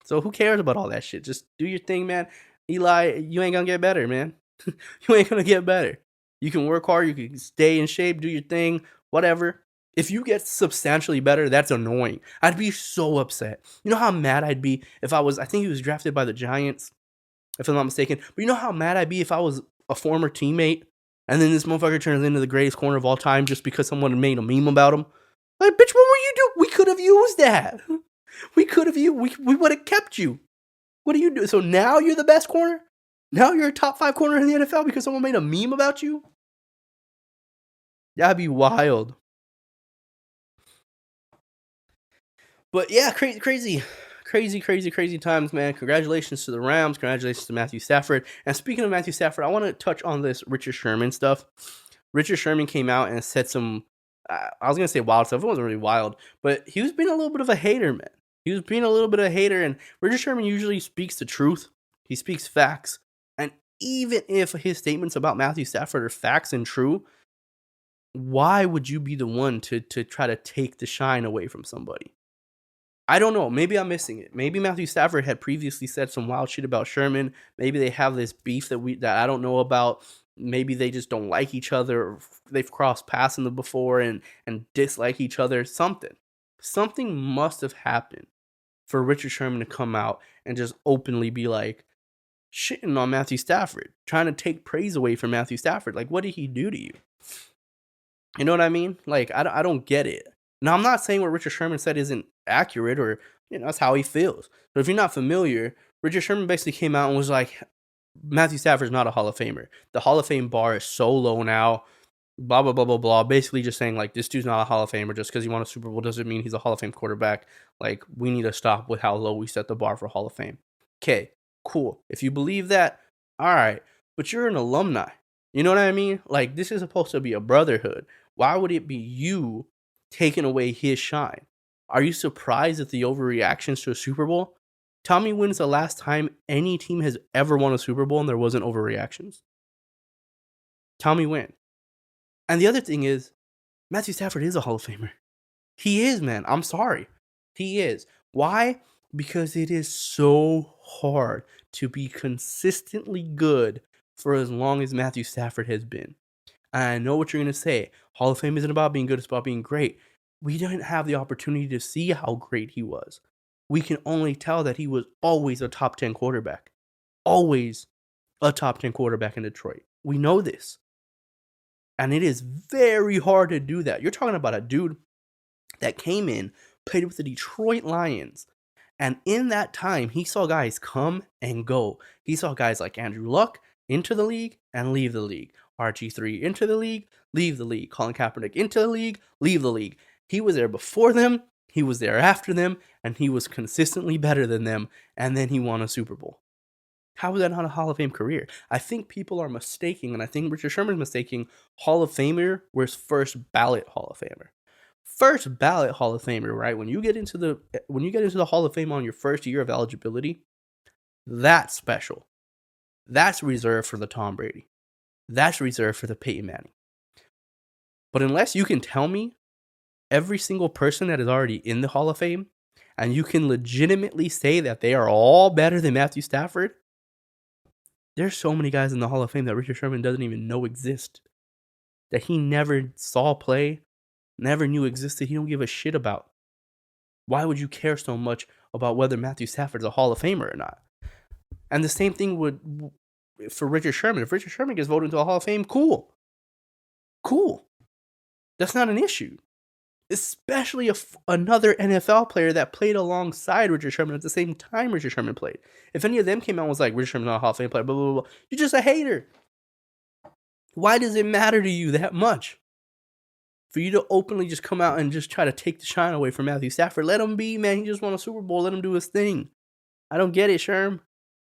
So who cares about all that shit? Just do your thing, man. Eli, you ain't going to get better, man. You ain't going to get better. You can work hard. You can stay in shape, do your thing, whatever. If you get substantially better, that's annoying. I'd be so upset. You know how mad I'd be if I think he was drafted by the Giants, if I'm not mistaken. But you know how mad I'd be if I was a former teammate and then this motherfucker turns into the greatest corner of all time just because someone made a meme about him? Like, bitch, what were you doing? We could have used that. We could have used, we would have kept you. What are you doing? So now you're the best corner? Now you're a top 5 corner in the NFL because someone made a meme about you? That'd be wild. But yeah, crazy times, man. Congratulations to the Rams. Congratulations to Mathew Stafford. And speaking of Mathew Stafford, I want to touch on this Richard Sherman stuff. Richard Sherman came out and said some, I was going to say wild stuff. It wasn't really wild, but he was being a little bit of a hater, man. He was being a little bit of a hater, and Richard Sherman usually speaks the truth. He speaks facts. And even if his statements about Mathew Stafford are facts and true, why would you be the one to try to take the shine away from somebody? I don't know. Maybe I'm missing it. Maybe Mathew Stafford had previously said some wild shit about Sherman. Maybe they have this beef that I don't know about. Maybe they just don't like each other. Or they've crossed paths in the before and dislike each other. Something must have happened for Richard Sherman to come out and just openly be like shitting on Mathew Stafford, trying to take praise away from Mathew Stafford. Like, what did he do to you? You know what I mean? Like, I don't get it. Now, I'm not saying what Richard Sherman said isn't accurate or, that's how he feels. But if you're not familiar, Richard Sherman basically came out and was like, Mathew Stafford's not a Hall of Famer. The Hall of Fame bar is so low now, blah, blah, blah, blah, blah. Basically just saying, like, this dude's not a Hall of Famer. Just because he won a Super Bowl doesn't mean he's a Hall of Fame quarterback. Like, we need to stop with how low we set the bar for Hall of Fame. Okay, cool. If you believe that, all right. But you're an alumni. You know what I mean? Like, this is supposed to be a brotherhood. Why would it be you taking away his shine? Are you surprised at the overreactions to a Super Bowl? Tell me when's the last time any team has ever won a Super Bowl and there wasn't overreactions? Tell me when. And the other thing is, Mathew Stafford is a Hall of Famer. He is, man. I'm sorry. He is. Why? Because it is so hard to be consistently good for as long as Mathew Stafford has been. And I know what you're going to say. Hall of Fame isn't about being good, it's about being great. We didn't have the opportunity to see how great he was. We can only tell that he was always a top 10 quarterback. Always a top 10 quarterback in Detroit. We know this. And it is very hard to do that. You're talking about a dude that came in, played with the Detroit Lions, and in that time, he saw guys come and go. He saw guys like Andrew Luck into the league and leave the league. RG3 into the league, leave the league. Colin Kaepernick into the league, leave the league. He was there before them, he was there after them, and he was consistently better than them, and then he won a Super Bowl. How is that not a Hall of Fame career? I think people are mistaking, and I think Richard Sherman's mistaking Hall of Famer where's first ballot Hall of Famer. First ballot Hall of Famer, right? When you get into the Hall of Fame on your first year of eligibility, that's special. That's reserved for the Tom Brady. That's reserved for the Peyton Manning. But unless you can tell me every single person that is already in the Hall of Fame and you can legitimately say that they are all better than Matthew Stafford, there's so many guys in the Hall of Fame that Richard Sherman doesn't even know exist, that he never saw play, never knew existed, he don't give a shit about. Why would you care so much about whether Matthew Stafford's a Hall of Famer or not? And the same thing would for Richard Sherman. If Richard Sherman gets voted into the Hall of Fame, cool. That's not an issue. Especially another NFL player that played alongside Richard Sherman at the same time Richard Sherman played. If any of them came out and was like, Richard Sherman's not a Hall of Fame player, blah, blah, blah, blah, you're just a hater. Why does it matter to you that much? For you to openly just come out and just try to take the shine away from Matthew Stafford. Let him be, man. He just won a Super Bowl. Let him do his thing. I don't get it, Sherm.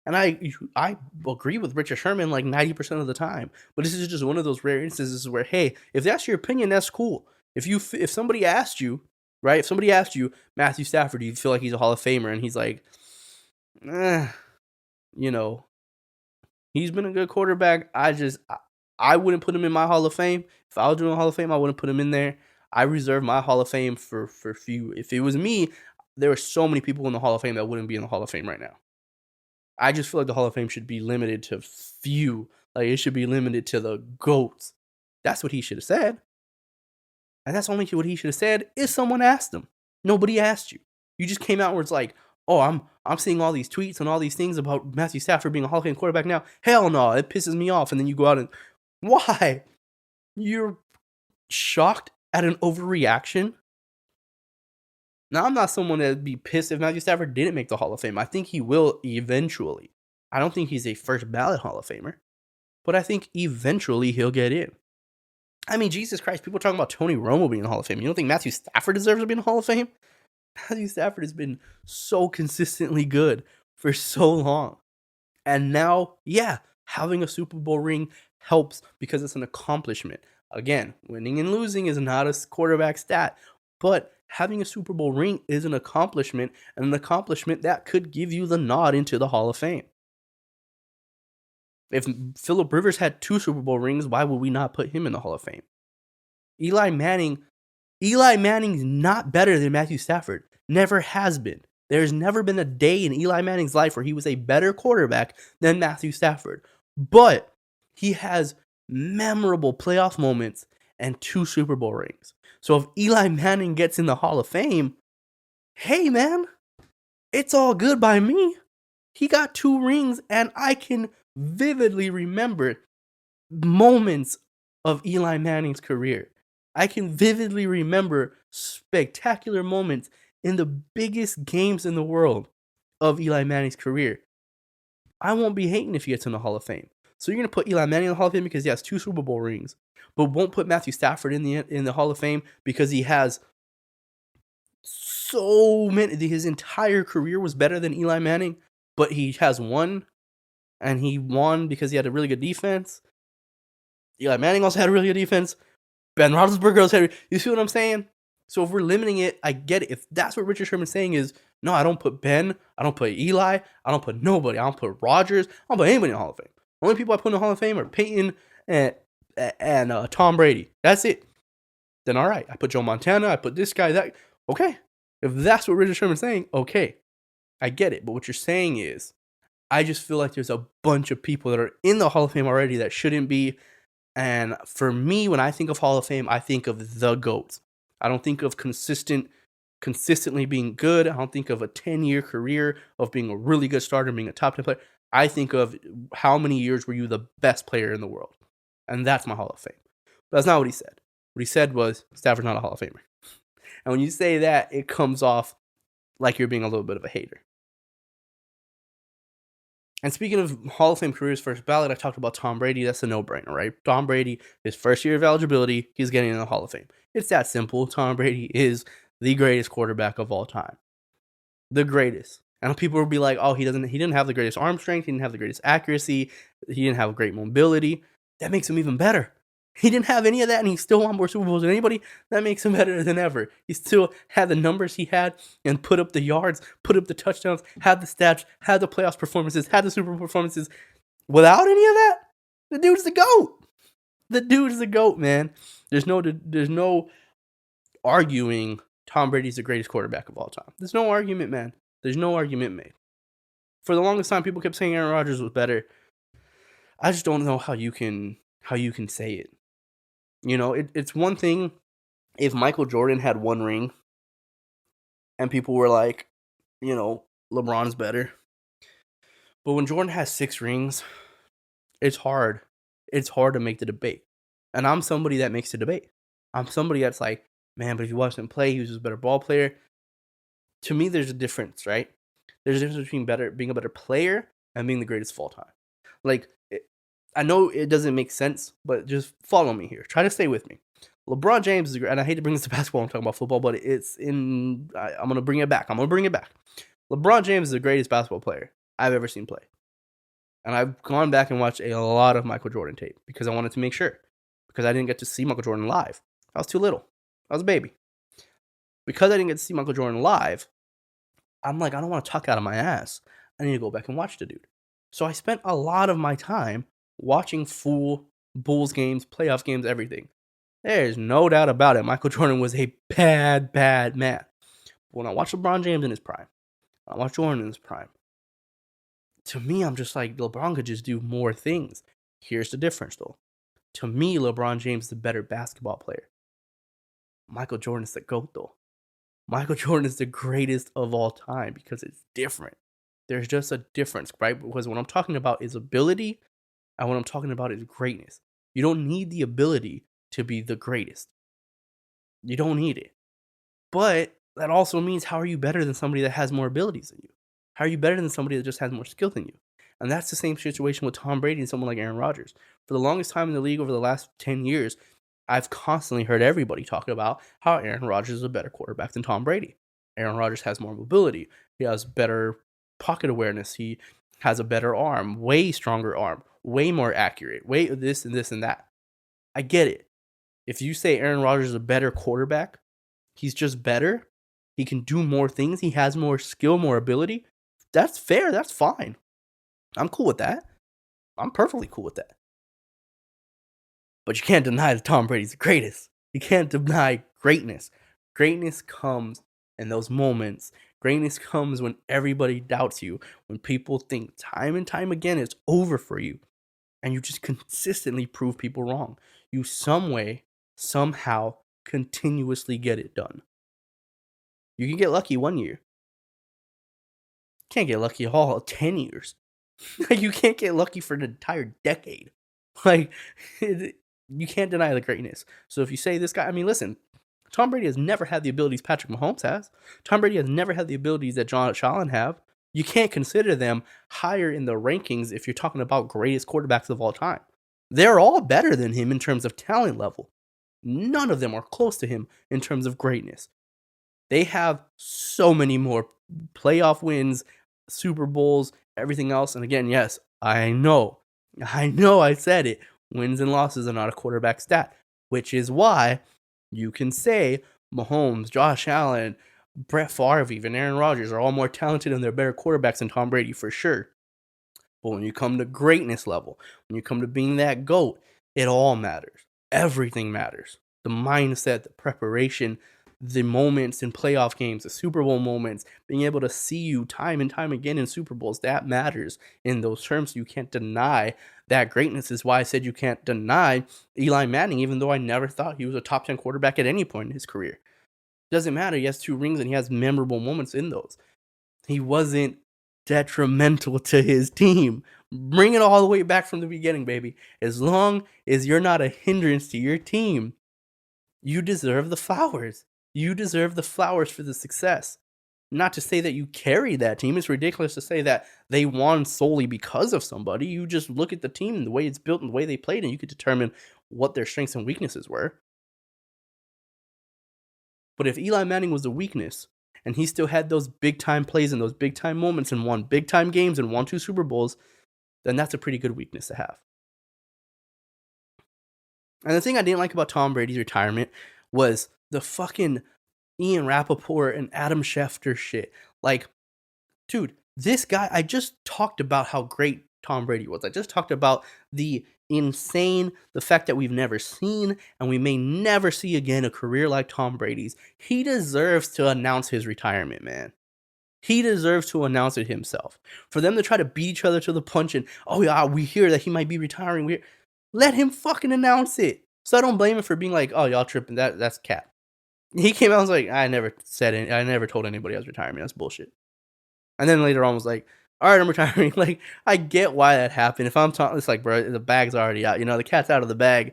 And I agree with Richard Sherman like 90% of the time. But this is just one of those rare instances where, hey, if that's your opinion, that's cool. If somebody asked you, right? If somebody asked you, Matthew Stafford, do you feel like he's a Hall of Famer? And he's like, he's been a good quarterback. I wouldn't put him in my Hall of Fame. If I was doing a Hall of Fame, I wouldn't put him in there. I reserve my Hall of Fame for few. If it was me, there are so many people in the Hall of Fame that wouldn't be in the Hall of Fame right now. I just feel like the Hall of Fame should be limited to few. Like, it should be limited to the GOATs. That's what he should have said. And that's only what he should have said if someone asked him. Nobody asked you. You just came out where it's like, oh, I'm seeing all these tweets and all these things about Matthew Stafford being a Hall of Fame quarterback now. Hell no, it pisses me off. And then you go out and, why? You're shocked at an overreaction? Now, I'm not someone that'd be pissed if Matthew Stafford didn't make the Hall of Fame. I think he will eventually. I don't think he's a first ballot Hall of Famer, but I think eventually he'll get in. I mean, Jesus Christ, people are talking about Tony Romo being in the Hall of Fame. You don't think Matthew Stafford deserves to be in the Hall of Fame? Matthew Stafford has been so consistently good for so long. And now, yeah, having a Super Bowl ring helps because it's an accomplishment. Again, winning and losing is not a quarterback stat, but having a Super Bowl ring is an accomplishment, and an accomplishment that could give you the nod into the Hall of Fame. If Phillip Rivers had 2 Super Bowl rings, why would we not put him in the Hall of Fame? Eli Manning's not better than Matthew Stafford. Never has been. There's never been a day in Eli Manning's life where he was a better quarterback than Matthew Stafford. But he has memorable playoff moments and 2 Super Bowl rings. So if Eli Manning gets in the Hall of Fame, hey man, it's all good by me. He got 2 rings, and I can vividly remember moments of Eli Manning's career. I can vividly remember spectacular moments in the biggest games in the world of Eli Manning's career. I won't be hating if he gets in the Hall of Fame. So you're going to put Eli Manning in the Hall of Fame because he has 2 Super Bowl rings, but won't put Matthew Stafford in the Hall of Fame because he has so many. His entire career was better than Eli Manning, but he has one, and he won because he had a really good defense. Eli Manning also had a really good defense. Ben Roethlisberger also had. You see what I'm saying? So if we're limiting it, I get it. If that's what Richard Sherman's saying is, no, I don't put Ben, I don't put Eli, I don't put nobody, I don't put Rodgers, I don't put anybody in the Hall of Fame. The only people I put in the Hall of Fame are Peyton and Tom Brady. That's it. Then all right, I put Joe Montana, I put this guy, that. Okay, if that's what Richard Sherman's saying, okay, I get it. But what you're saying is, I just feel like there's a bunch of people that are in the Hall of Fame already that shouldn't be. And for me, when I think of Hall of Fame, I think of the GOATs. I don't think of consistently being good. I don't think of a 10-year career of being a really good starter, being a top 10 player. I think of how many years were you the best player in the world. And that's my Hall of Fame. But that's not what he said. What he said was, Stafford's not a Hall of Famer. And when you say that, it comes off like you're being a little bit of a hater. And speaking of Hall of Fame careers first ballot, I talked about Tom Brady. That's a no-brainer, right? Tom Brady, his first year of eligibility, he's getting in the Hall of Fame. It's that simple. Tom Brady is the greatest quarterback of all time. The greatest. And people will be like, oh, he didn't have the greatest arm strength, he didn't have the greatest accuracy, he didn't have great mobility. That makes him even better. He didn't have any of that, and he still won more Super Bowls than anybody. That makes him better than ever. He still had the numbers he had and put up the yards, put up the touchdowns, had the stats, had the playoffs performances, had the Super Bowl performances. Without any of that, the dude's the GOAT. The dude's the GOAT, man. There's no arguing Tom Brady's the greatest quarterback of all time. There's no argument, man. There's no argument made. For the longest time, people kept saying Aaron Rodgers was better. I just don't know how you can say it. You know, it's one thing if Michael Jordan had one ring and people were like, you know, LeBron's better. But when Jordan has 6 rings, it's hard. It's hard to make the debate. And I'm somebody that makes the debate. I'm somebody that's like, man, but if you watch him play, he was a better ball player. To me, there's a difference, right? There's a difference between being a better player and being the greatest of all time. Like, I know it doesn't make sense, but just follow me here. Try to stay with me. LeBron James is great, and I hate to bring this to basketball. I'm talking about football, but I'm going to bring it back. LeBron James is the greatest basketball player I've ever seen play. And I've gone back and watched a lot of Michael Jordan tape because I wanted to make sure. Because I didn't get to see Michael Jordan live. I was too little. I was a baby. Because I didn't get to see Michael Jordan live, I'm like, I don't want to talk out of my ass. I need to go back and watch the dude. So I spent a lot of my time watching full Bulls games, playoff games, everything. There's no doubt about it. Michael Jordan was a bad, bad man. When I watch LeBron James in his prime, I watch Jordan in his prime, to me, I'm just like, LeBron could just do more things. Here's the difference, though. To me, LeBron James is the better basketball player. Michael Jordan is the GOAT, though. Michael Jordan is the greatest of all time because it's different. There's just a difference, right? Because what I'm talking about is ability, and what I'm talking about is greatness. You don't need the ability to be the greatest. You don't need it. But that also means, how are you better than somebody that has more abilities than you? How are you better than somebody that just has more skill than you? And that's the same situation with Tom Brady and someone like Aaron Rodgers. For the longest time in the league over the last 10 years, I've constantly heard everybody talk about how Aaron Rodgers is a better quarterback than Tom Brady. Aaron Rodgers has more mobility. He has better pocket awareness. He has a better arm, way stronger arm, way more accurate, way this and this and that. I get it. If you say Aaron Rodgers is a better quarterback, he's just better. He can do more things. He has more skill, more ability. That's fair. That's fine. I'm cool with that. I'm perfectly cool with that. But you can't deny that Tom Brady's the greatest. You can't deny greatness. Greatness comes in those moments. Greatness comes when everybody doubts you, when people think time and time again it's over for you, and you just consistently prove people wrong. You some way, somehow, continuously get it done. You can get lucky one year. Can't get lucky all 10 years. You can't get lucky for an entire decade. Like, you can't deny the greatness. So if you say this guy, I mean, listen, Tom Brady has never had the abilities Patrick Mahomes has. Tom Brady has never had the abilities that Josh Allen have. You can't consider them higher in the rankings if you're talking about greatest quarterbacks of all time. They're all better than him in terms of talent level. None of them are close to him in terms of greatness. They have so many more playoff wins, Super Bowls, everything else. And again, yes, I know I said it. Wins and losses are not a quarterback stat, which is why you can say Mahomes, Josh Allen, Brett Favre, even Aaron Rodgers are all more talented and they're better quarterbacks than Tom Brady for sure. But when you come to greatness level, when you come to being that GOAT, it all matters. Everything matters. The mindset, the preparation, the moments in playoff games, the Super Bowl moments, being able to see you time and time again in Super Bowls, that matters in those terms. You can't deny that greatness. Is why I said you can't deny Eli Manning, even though I never thought he was a top 10 quarterback at any point in his career. Doesn't matter. He has 2 rings and he has memorable moments in those. He wasn't detrimental to his team. Bring it all the way back from the beginning, baby. As long as you're not a hindrance to your team, you deserve the flowers. You deserve the flowers for the success. Not to say that you carry that team. It's ridiculous to say that they won solely because of somebody. You just look at the team and the way it's built and the way they played, and you could determine what their strengths and weaknesses were. But if Eli Manning was a weakness, and he still had those big-time plays and those big-time moments and won big-time games and won 2 Super Bowls, then that's a pretty good weakness to have. And the thing I didn't like about Tom Brady's retirement was the fucking Ian Rappaport and Adam Schefter shit. Like, dude, this guy, I just talked about how great Tom Brady was. I just talked about the insane. The fact that we've never seen and we may never see again a career like Tom Brady's. He deserves to announce his retirement, man. He deserves to announce it himself. For them to try to beat each other to the punch and, oh yeah, we hear that he might be retiring. Let him fucking announce it. So I don't blame him for being like, oh, y'all tripping. That's cap. He came out and was like, I never told anybody I was retiring. That's bullshit. And then later on was like, all right, I'm retiring. Like, I get why that happened. If I'm talking, it's like, bro, the bag's already out. The cat's out of the bag.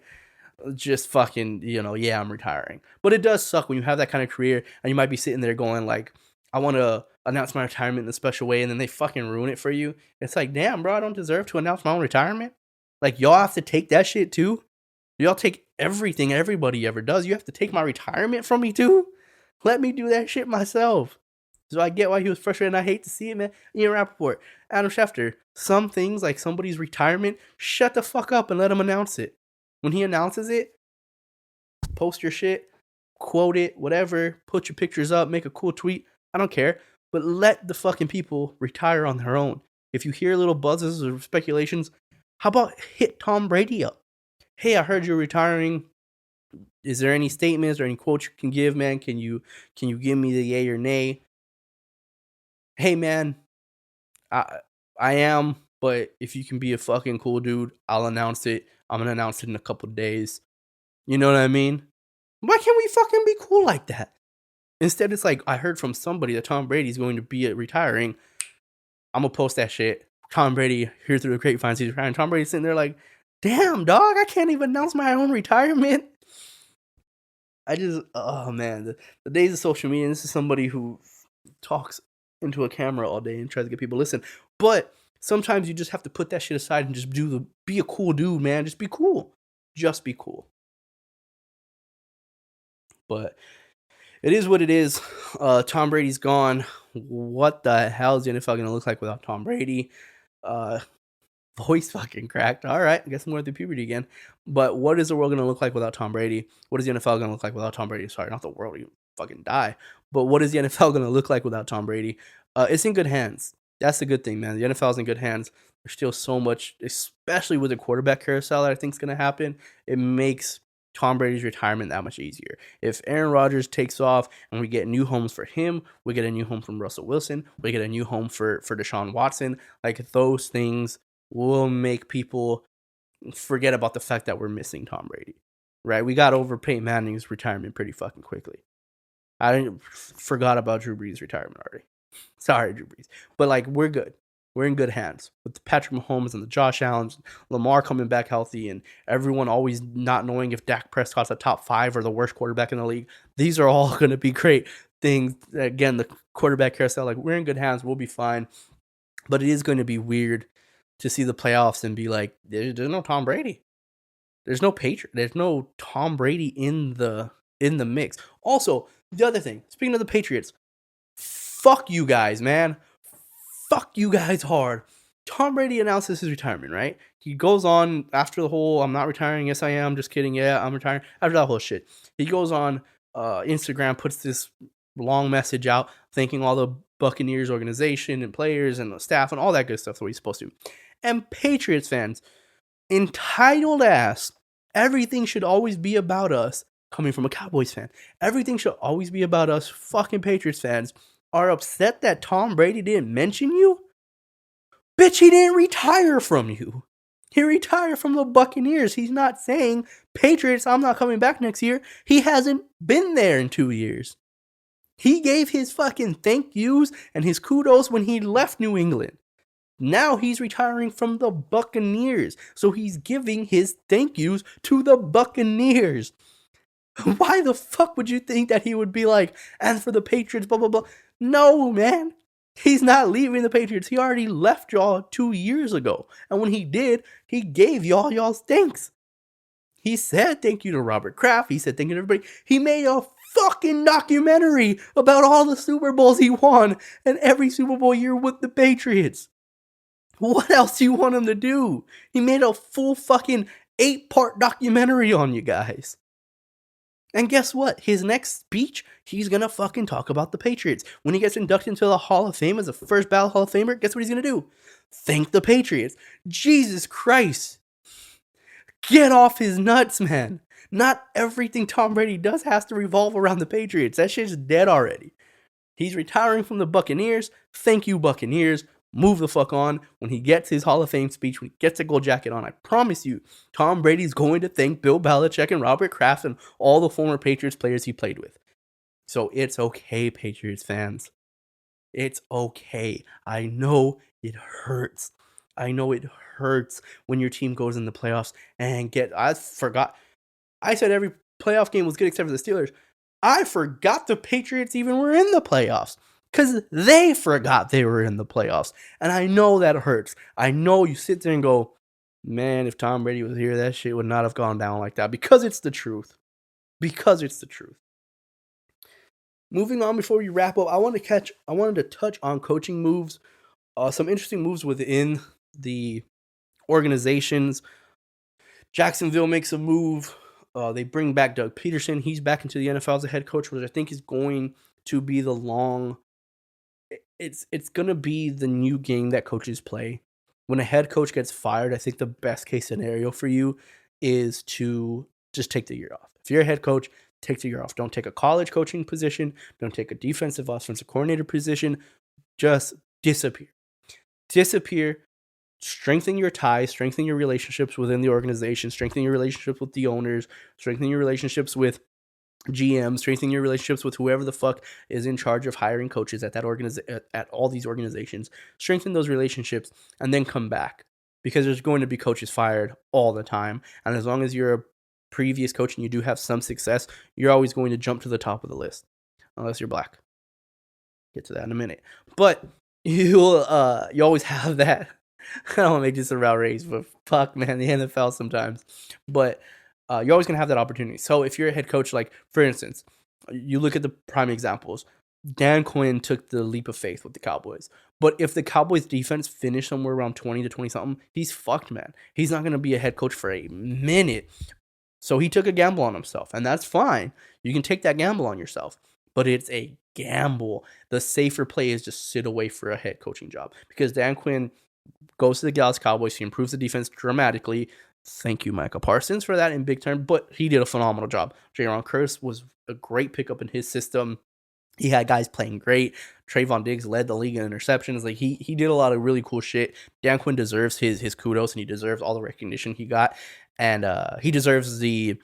Just fucking, yeah, I'm retiring. But it does suck when you have that kind of career and you might be sitting there going like, I want to announce my retirement in a special way, and then they fucking ruin it for you. It's like, damn, bro, I don't deserve to announce my own retirement. Like, y'all have to take that shit too. Y'all take everything everybody ever does. You have to take my retirement from me too. Let me do that shit myself. So I get why he was frustrated, and I hate to see it, man. Ian Rappaport, Adam Schefter, some things like somebody's retirement, shut the fuck up and let him announce it. When he announces it, post your shit, quote it, whatever, put your pictures up, make a cool tweet. I don't care. But let the fucking people retire on their own. If you hear little buzzes or speculations, how about hit Tom Brady up? Hey, I heard you're retiring. Is there any statements or any quotes you can give, man? Can you give me the yay or nay? Hey, man, I am, but if you can be a fucking cool dude, I'll announce it. I'm going to announce it in a couple days. You know what I mean? Why can't we fucking be cool like that? Instead, it's like, I heard from somebody that Tom Brady's going to be retiring. I'm going to post that shit. Tom Brady, here through the grapevines, he's retiring. Tom Brady's sitting there like, damn, dog, I can't even announce my own retirement. Oh, man. The days of social media, and this is somebody who talks into a camera all day and tries to get people to listen. But sometimes you just have to put that shit aside and just be a cool dude, man. Just be cool. Just be cool. But it is what it is. Tom Brady's gone. What the hell is the NFL going to look like without Tom Brady? Voice fucking cracked. All right, I guess I'm going through puberty again. But what is the world going to look like without Tom Brady? What is the NFL going to look like without Tom Brady? Sorry, not the world. You fucking die. But what is the NFL going to look like without Tom Brady? It's in good hands. That's the good thing, man. The NFL is in good hands. There's still so much, especially with the quarterback carousel that I think is going to happen. It makes Tom Brady's retirement that much easier. If Aaron Rodgers takes off and we get new homes for him, we get a new home from Russell Wilson, we get a new home for Deshaun Watson, like those things will make people forget about the fact that we're missing Tom Brady, right? We got over Peyton Manning's retirement pretty fucking quickly. I forgot about Drew Brees' retirement already. Sorry, Drew Brees. But like, we're good. We're in good hands with Patrick Mahomes and the Josh Allens, Lamar coming back healthy, and everyone always not knowing if Dak Prescott's a top 5 or the worst quarterback in the league. These are all going to be great things. Again, the quarterback carousel, like, we're in good hands. We'll be fine. But it is going to be weird to see the playoffs and be like, there's no Tom Brady. There's no Patriot. There's no Tom Brady in the mix. Also, the other thing, speaking of the Patriots, fuck you guys, man. Fuck you guys hard. Tom Brady announces his retirement, right? He goes on after the whole, I'm not retiring, yes I am, just kidding, yeah, I'm retiring. After that whole shit, he goes on Instagram, puts this long message out, thanking all the Buccaneers organization and players and the staff and all that good stuff. That's what he's supposed to. And Patriots fans, entitled ass, everything should always be about us, coming from a Cowboys fan. Everything should always be about us fucking Patriots fans are upset that Tom Brady didn't mention you? Bitch, he didn't retire from you. He retired from the Buccaneers. He's not saying, Patriots, I'm not coming back next year. He hasn't been there in 2 years. He gave his fucking thank yous and his kudos when he left New England. Now he's retiring from the Buccaneers. So he's giving his thank yous to the Buccaneers. Why the fuck would you think that he would be like, and for the Patriots, blah, blah, blah? No, man. He's not leaving the Patriots. He already left y'all 2 years ago. And when he did, he gave y'all's thanks. He said thank you to Robert Kraft. He said thank you to everybody. He made a fucking documentary about all the Super Bowls he won and every Super Bowl year with the Patriots. What else do you want him to do? He made a full fucking 8-part documentary on you guys. And guess what? His next speech, he's going to fucking talk about the Patriots. When he gets inducted into the Hall of Fame as a first ballot Hall of Famer, guess what he's going to do? Thank the Patriots. Jesus Christ. Get off his nuts, man. Not everything Tom Brady does has to revolve around the Patriots. That shit's dead already. He's retiring from the Buccaneers. Thank you, Buccaneers. Move the fuck on. When he gets his Hall of Fame speech, when he gets a gold jacket on, I promise you, Tom Brady's going to thank Bill Belichick and Robert Kraft and all the former Patriots players he played with. So it's okay, Patriots fans. It's okay. I know it hurts. I know it hurts when your team goes in the playoffs and I forgot. I said every playoff game was good except for the Steelers. I forgot the Patriots even were in the playoffs because they forgot they were in the playoffs. And I know that hurts. I know you sit there and go, man, if Tom Brady was here, that shit would not have gone down like that, because it's the truth. Because it's the truth. Moving on, before we wrap up, I wanted to touch on coaching moves. Some interesting moves within the organizations. Jacksonville makes a move. They bring back Doug Peterson. He's back into the NFL as a head coach, which I think is going to be it's going to be the new game that coaches play. When a head coach gets fired, I think the best case scenario for you is to just take the year off. If you're a head coach, take the year off. Don't take a college coaching position. Don't take a defensive offensive coordinator position. Just disappear. Disappear. Strengthen your ties, strengthen your relationships within the organization, strengthen your relationships with the owners, strengthen your relationships with GMs, strengthen your relationships with whoever the fuck is in charge of hiring coaches at at all these organizations. Strengthen those relationships and then come back, because there's going to be coaches fired all the time. And as long as you're a previous coach and you do have some success, you're always going to jump to the top of the list, unless you're black. Get to that in a minute. But you always have that. I don't want to make this about race, but fuck, man, the NFL sometimes. But you're always going to have that opportunity. So if you're a head coach, like, for instance, you look at the prime examples. Dan Quinn took the leap of faith with the Cowboys. But if the Cowboys defense finished somewhere around 20 to 20-something, he's fucked, man. He's not going to be a head coach for a minute. So he took a gamble on himself, and that's fine. You can take that gamble on yourself. But it's a gamble. The safer play is just sit away for a head coaching job. Because Dan Quinn goes to the Dallas Cowboys. He improves the defense dramatically. Thank you, Micah Parsons, for that in big term. But he did a phenomenal job. Jaron Curse was a great pickup in his system. He had guys playing great. Trayvon Diggs led the league in interceptions. Like, he did a lot of really cool shit. Dan Quinn deserves his kudos, and he deserves all the recognition he got. And he deserves the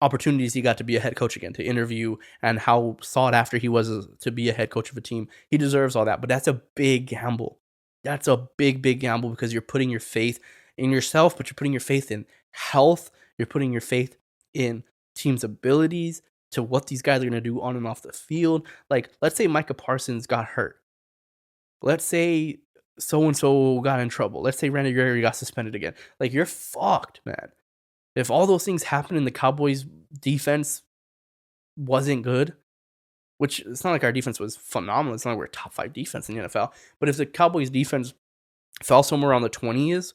opportunities he got to be a head coach again, to interview, and how sought after he was to be a head coach of a team. He deserves all that. But that's a big gamble. That's a big, big gamble, because you're putting your faith in yourself, but you're putting your faith in health. You're putting your faith in team's abilities, to what these guys are going to do on and off the field. Like, let's say Micah Parsons got hurt. Let's say so-and-so got in trouble. Let's say Randy Gregory got suspended again. Like, you're fucked, man. If all those things happen and the Cowboys defense wasn't good, which it's not like our defense was phenomenal. It's not like we're a top 5 defense in the NFL. But if the Cowboys defense fell somewhere around the 20s,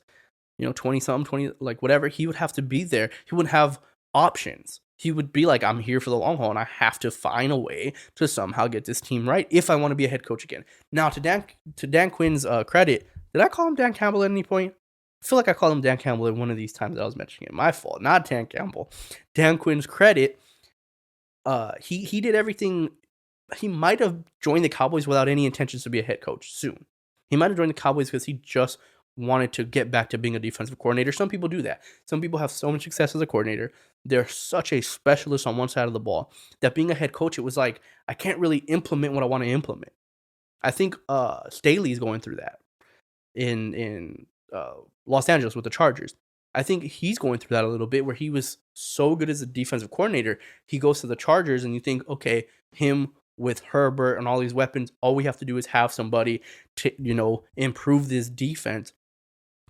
20-something, 20, like whatever, he would have to be there. He wouldn't have options. He would be like, I'm here for the long haul, and I have to find a way to somehow get this team right if I want to be a head coach again. Now, to Dan Quinn's credit, did I call him Dan Campbell at any point? I feel like I called him Dan Campbell at one of these times that I was mentioning it. My fault, not Dan Campbell. Dan Quinn's credit, he did everything. He might have joined the Cowboys without any intentions to be a head coach soon. He might have joined the Cowboys because he just wanted to get back to being a defensive coordinator. Some people do that. Some people have so much success as a coordinator. They're such a specialist on one side of the ball that being a head coach, it was like, I can't really implement what I want to implement. I think Staley's going through that in Los Angeles with the Chargers. I think he's going through that a little bit, where he was so good as a defensive coordinator. He goes to the Chargers and you think, okay, him with Herbert and all these weapons, all we have to do is have somebody to, improve this defense,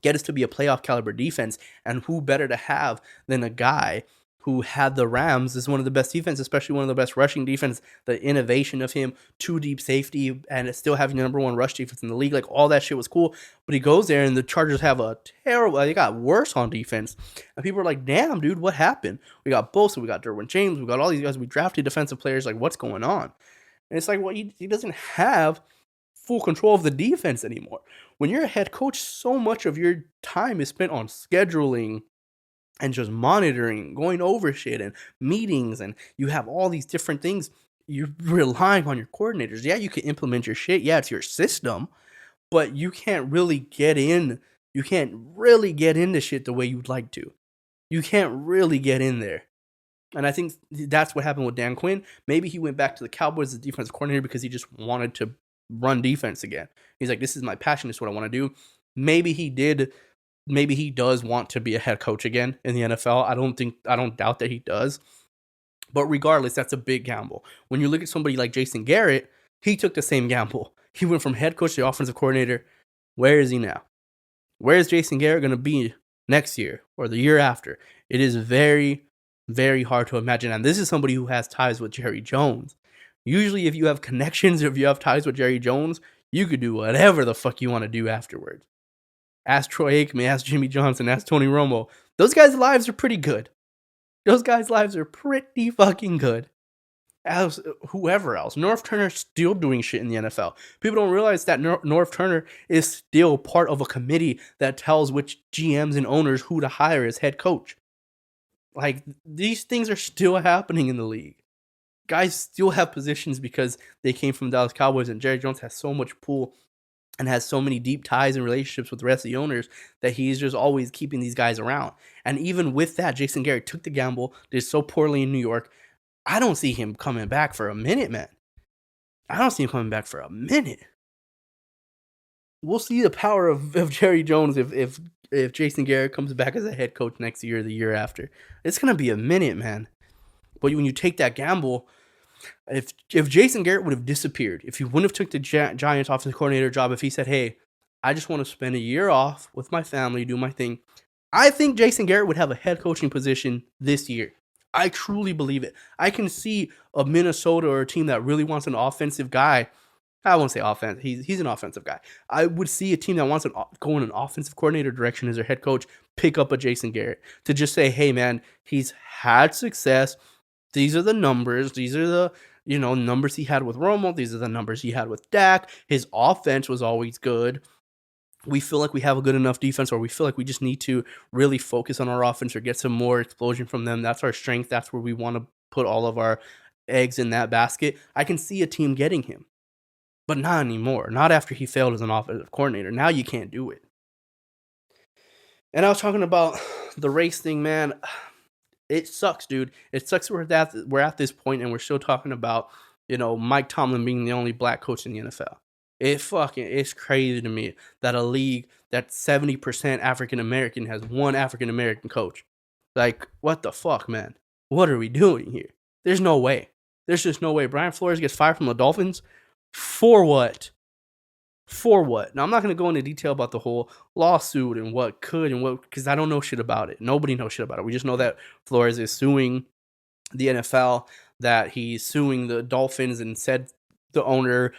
get us to be a playoff caliber defense. And who better to have than a guy who had the Rams as one of the best defense, especially one of the best rushing defense, the innovation of him, 2 deep safety, and still having the number 1 rush defense in the league. Like, all that shit was cool. But he goes there and the Chargers have a terrible, they got worse on defense. And people are like, damn, dude, what happened? We got Bosa, we got Derwin James, we got all these guys, we drafted defensive players. Like, what's going on? And it's like, well, he doesn't have full control of the defense anymore. When you're a head coach, so much of your time is spent on scheduling, and just monitoring, going over shit and meetings, and you have all these different things. You're relying on your coordinators. Yeah, you can implement your shit. Yeah, it's your system, but you can't really get in. You can't really get into shit the way you'd like to. You can't really get in there. And I think that's what happened with Dan Quinn. Maybe he went back to the Cowboys as defensive coordinator because he just wanted to run defense again. He's like, this is my passion. This is what I want to do. Maybe he did. Maybe he does want to be a head coach again in the NFL. I don't doubt that he does. But regardless, that's a big gamble. When you look at somebody like Jason Garrett, he took the same gamble. He went from head coach to offensive coordinator. Where is he now? Where is Jason Garrett going to be next year or the year after? It is very, very hard to imagine. And this is somebody who has ties with Jerry Jones. Usually, if you have connections, if you have ties with Jerry Jones, you could do whatever the fuck you want to do afterwards. Ask Troy Aikman, ask Jimmy Johnson, ask Tony Romo. Those guys' lives are pretty good. Those guys' lives are pretty fucking good. As whoever else. Norv Turner's still doing shit in the NFL. People don't realize that Norv Turner is still part of a committee that tells which GMs and owners who to hire as head coach. Like, these things are still happening in the league. Guys still have positions because they came from the Dallas Cowboys, and Jerry Jones has so much pull and has so many deep ties and relationships with the rest of the owners that he's just always keeping these guys around. And even with that, Jason Garrett took the gamble, did so poorly in New York. I don't see him coming back for a minute, man. I don't see him coming back for a minute. We'll see the power of Jerry Jones if Jason Garrett comes back as a head coach next year or the year after. It's going to be a minute, man. But when you take that gamble, if Jason Garrett would have disappeared, if he wouldn't have took the Giants offensive coordinator job, if he said, hey, I just want to spend a year off with my family, do my thing, I think Jason Garrett would have a head coaching position this year. I truly believe it. I can see a Minnesota or a team that really wants an offensive guy. I won't say offense. He's an offensive guy. I would see a team that wants to go in an offensive coordinator direction as their head coach pick up a Jason Garrett to just say, hey, man, he's had success. These are the numbers. These are the numbers he had with Romo. These are the numbers he had with Dak. His offense was always good. We feel like we have a good enough defense, or we feel like we just need to really focus on our offense or get some more explosion from them. That's our strength. That's where we want to put all of our eggs in that basket. I can see a team getting him, but not anymore. Not after he failed as an offensive coordinator. Now you can't do it. And I was talking about the race thing, man. It sucks, dude. It sucks we're at this point and we're still talking about, Mike Tomlin being the only black coach in the NFL. It's crazy to me that a league that's 70% African American has one African American coach. Like, what the fuck, man? What are we doing here? There's no way. There's just no way. Brian Flores gets fired from the Dolphins? For what? For what? Now, I'm not going to go into detail about the whole lawsuit and what could and what, because I don't know shit about it. Nobody knows shit about it. We just know that Flores is suing the NFL, that he's suing the Dolphins and said the owner,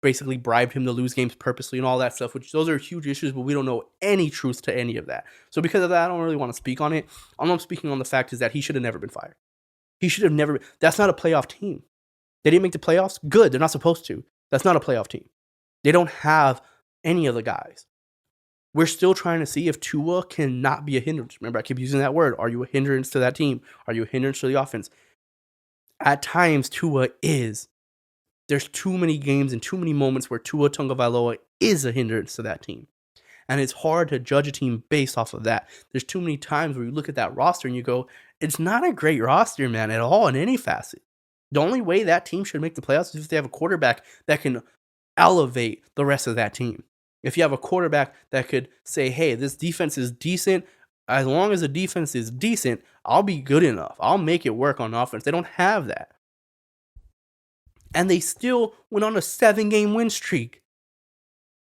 basically bribed him to lose games purposely and all that stuff, which those are huge issues, but we don't know any truth to any of that. So because of that, I don't really want to speak on it. All I'm speaking on the fact is that he should have never been fired. He should have never. That's not a playoff team. They didn't make the playoffs? Good. They're not supposed to. That's not a playoff team. They don't have any of the guys. We're still trying to see if Tua cannot be a hindrance. Remember, I keep using that word. Are you a hindrance to that team? Are you a hindrance to the offense? At times, Tua is. There's too many games and too many moments where Tua Tagovailoa is a hindrance to that team. And it's hard to judge a team based off of that. There's too many times where you look at that roster and you go, it's not a great roster, man, at all in any facet. The only way that team should make the playoffs is if they have a quarterback that can elevate the rest of that team. If you have a quarterback that could say, hey, this defense is decent, as long as the defense is decent, I'll be good enough. I'll make it work on offense. They don't have that. And they still went on a 7-game win streak.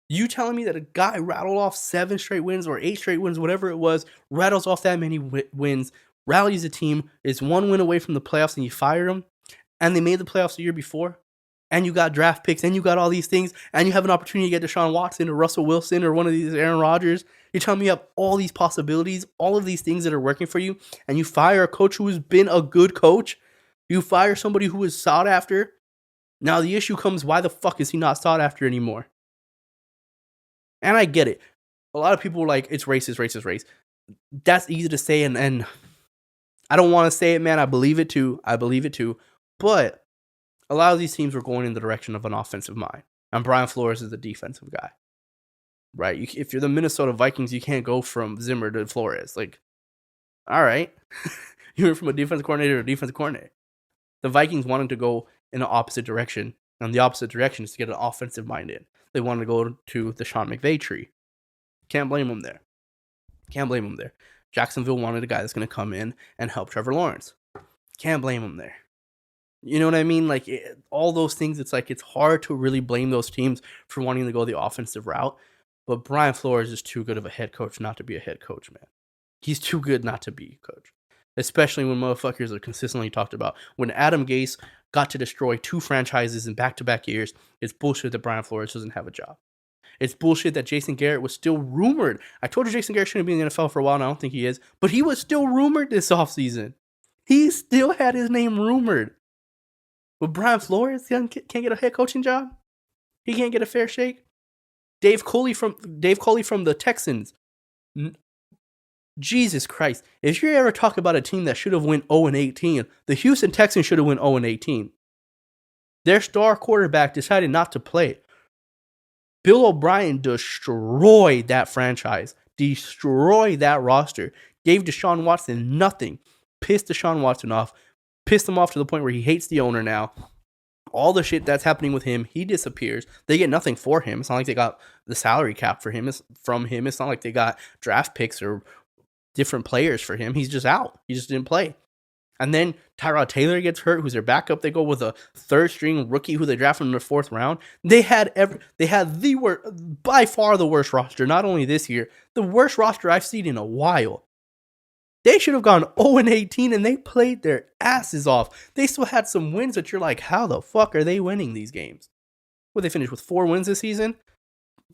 You telling me that a guy rattled off 7 straight wins or 8 straight wins, whatever it was, rattles off that many wins, rallies a team, is 1 win away from the playoffs, and you fire him, and they made the playoffs the year before, and you got draft picks, and you got all these things, and you have an opportunity to get Deshaun Watson or Russell Wilson or one of these Aaron Rodgers. You're telling me you have all these possibilities, all of these things that are working for you, and you fire a coach who has been a good coach? You fire somebody who is sought after? Now the issue comes, why the fuck is he not sought after anymore? And I get it. A lot of people are like, it's racist. that's easy to say, and I don't want to say it, man. I believe it too. But a lot of these teams were going in the direction of an offensive mind, and Brian Flores is a defensive guy, right? If you're the Minnesota Vikings, you can't go from Zimmer to Flores. Like, all right, you went from a defensive coordinator to a defensive coordinator. The Vikings wanted to go in the opposite direction, and the opposite direction is to get an offensive mind in. They wanted to go to the Sean McVay tree. Can't blame them there. Jacksonville wanted a guy that's going to come in and help Trevor Lawrence. Can't blame them there. You know what I mean? Like, all those things, it's like it's hard to really blame those teams for wanting to go the offensive route. But Brian Flores is too good of a head coach not to be a head coach, man. He's too good not to be a coach. Especially when motherfuckers are consistently talked about. When Adam Gase got to destroy 2 franchises in back-to-back years, it's bullshit that Brian Flores doesn't have a job. It's bullshit that Jason Garrett was still rumored. I told you Jason Garrett shouldn't be in the NFL for a while, and I don't think he is. But he was still rumored this offseason. He still had his name rumored. But Brian Flores can't get a head coaching job? He can't get a fair shake? Dave Coley from the Texans. Jesus Christ. If you ever talk about a team that should have went 0-18, the Houston Texans should have went 0-18. Their star quarterback decided not to play. Bill O'Brien destroyed that franchise, destroyed that roster, gave Deshaun Watson nothing, pissed Deshaun Watson off, pissed him off to the point where he hates the owner now. All the shit that's happening with him, he disappears. They get nothing for him. It's not like they got the salary cap from him. It's not like they got draft picks or different players for him. He's just out. He just didn't play. And then Tyrod Taylor gets hurt, who's their backup. They go with a third-string rookie who they drafted in the 4th round. They had by far the worst roster, not only this year, the worst roster I've seen in a while. They should have gone 0-18, and they played their asses off. They still had some wins that you're like, how the fuck are they winning these games? Well, they finished with 4 wins this season?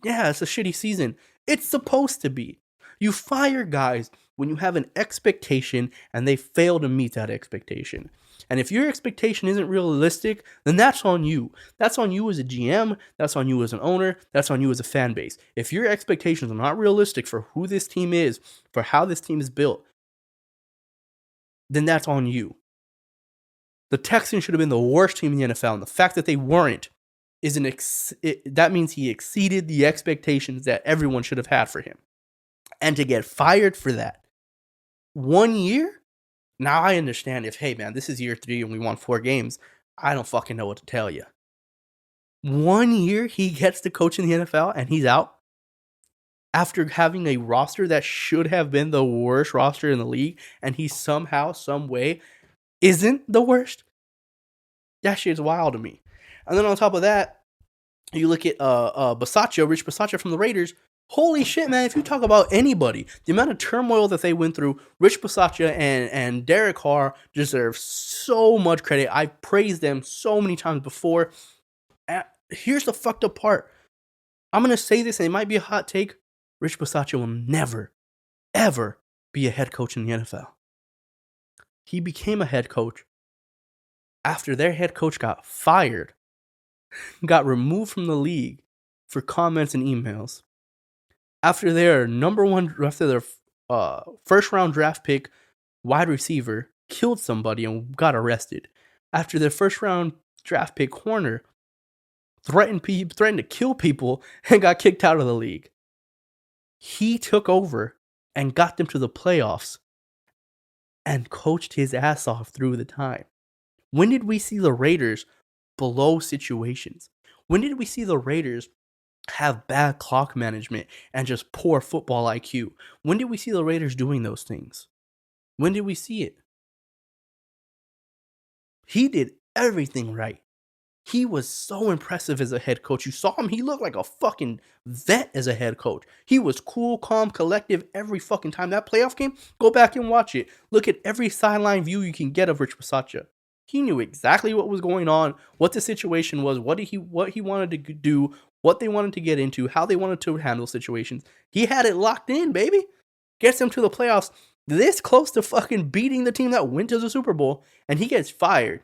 Yeah, it's a shitty season. It's supposed to be. You fire guys when you have an expectation and they fail to meet that expectation. And if your expectation isn't realistic, then that's on you. That's on you as a GM. That's on you as an owner. That's on you as a fan base. If your expectations are not realistic for who this team is, for how this team is built, then that's on you. The Texans should have been the worst team in the NFL, and the fact that they weren't that means he exceeded the expectations that everyone should have had for him. And to get fired for that 1 year? Now I understand if, hey man, this is year 3 and we won 4 games. I don't fucking know what to tell you. 1 year he gets to coach in the NFL and he's out after having a roster that should have been the worst roster in the league, and he somehow, some way isn't the worst. That shit's wild to me. And then on top of that, you look at Rich Bisaccia from the Raiders. Holy shit, man, if you talk about anybody, the amount of turmoil that they went through, Rich Bisaccia and Derek Carr deserve so much credit. I've praised them so many times before. Here's the fucked up part. I'm going to say this, and it might be a hot take. Rich Bisaccia will never, ever be a head coach in the NFL. He became a head coach after their head coach got fired, got removed from the league for comments and emails. After their first round draft pick wide receiver killed somebody and got arrested. After their first round draft pick corner threatened to kill people and got kicked out of the league. He took over and got them to the playoffs and coached his ass off through the time. When did we see the Raiders blow situations? When did we see the Raiders have bad clock management and just poor football IQ? When did we see the Raiders doing those things? When did we see it? He did everything right. He was so impressive as a head coach. You saw him, he looked like a fucking vet as a head coach. He was cool, calm, collective every fucking time. That playoff game, go back and watch it. Look at every sideline view you can get of Rich Bisaccia. He knew exactly what was going on, what the situation was, what he wanted to do, what they wanted to get into, how they wanted to handle situations. He had it locked in, baby. Gets them to the playoffs this close to fucking beating the team that went to the Super Bowl, and he gets fired.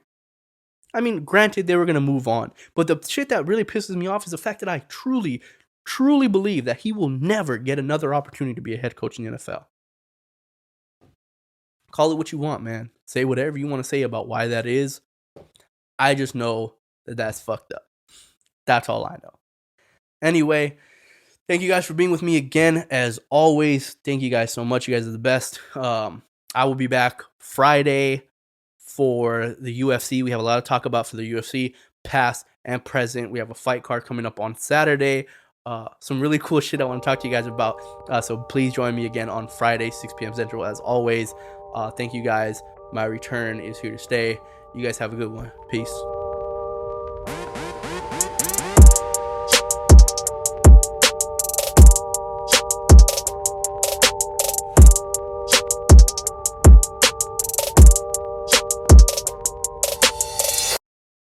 I mean, granted, they were going to move on, but the shit that really pisses me off is the fact that I truly, truly believe that he will never get another opportunity to be a head coach in the NFL. Call it what you want, man. Say whatever you want to say about why that is. I just know that that's fucked up. That's all I know. Anyway, thank you guys for being with me again. As always, thank you guys so much. You guys are the best. I will be back Friday for the UFC. We have a lot to talk about for the UFC, past and present. We have a fight card coming up on Saturday. Some really cool shit I want to talk to you guys about. So please join me again on Friday, 6 p.m. Central, as always. Thank you guys. My return is here to stay. You guys have a good one. Peace.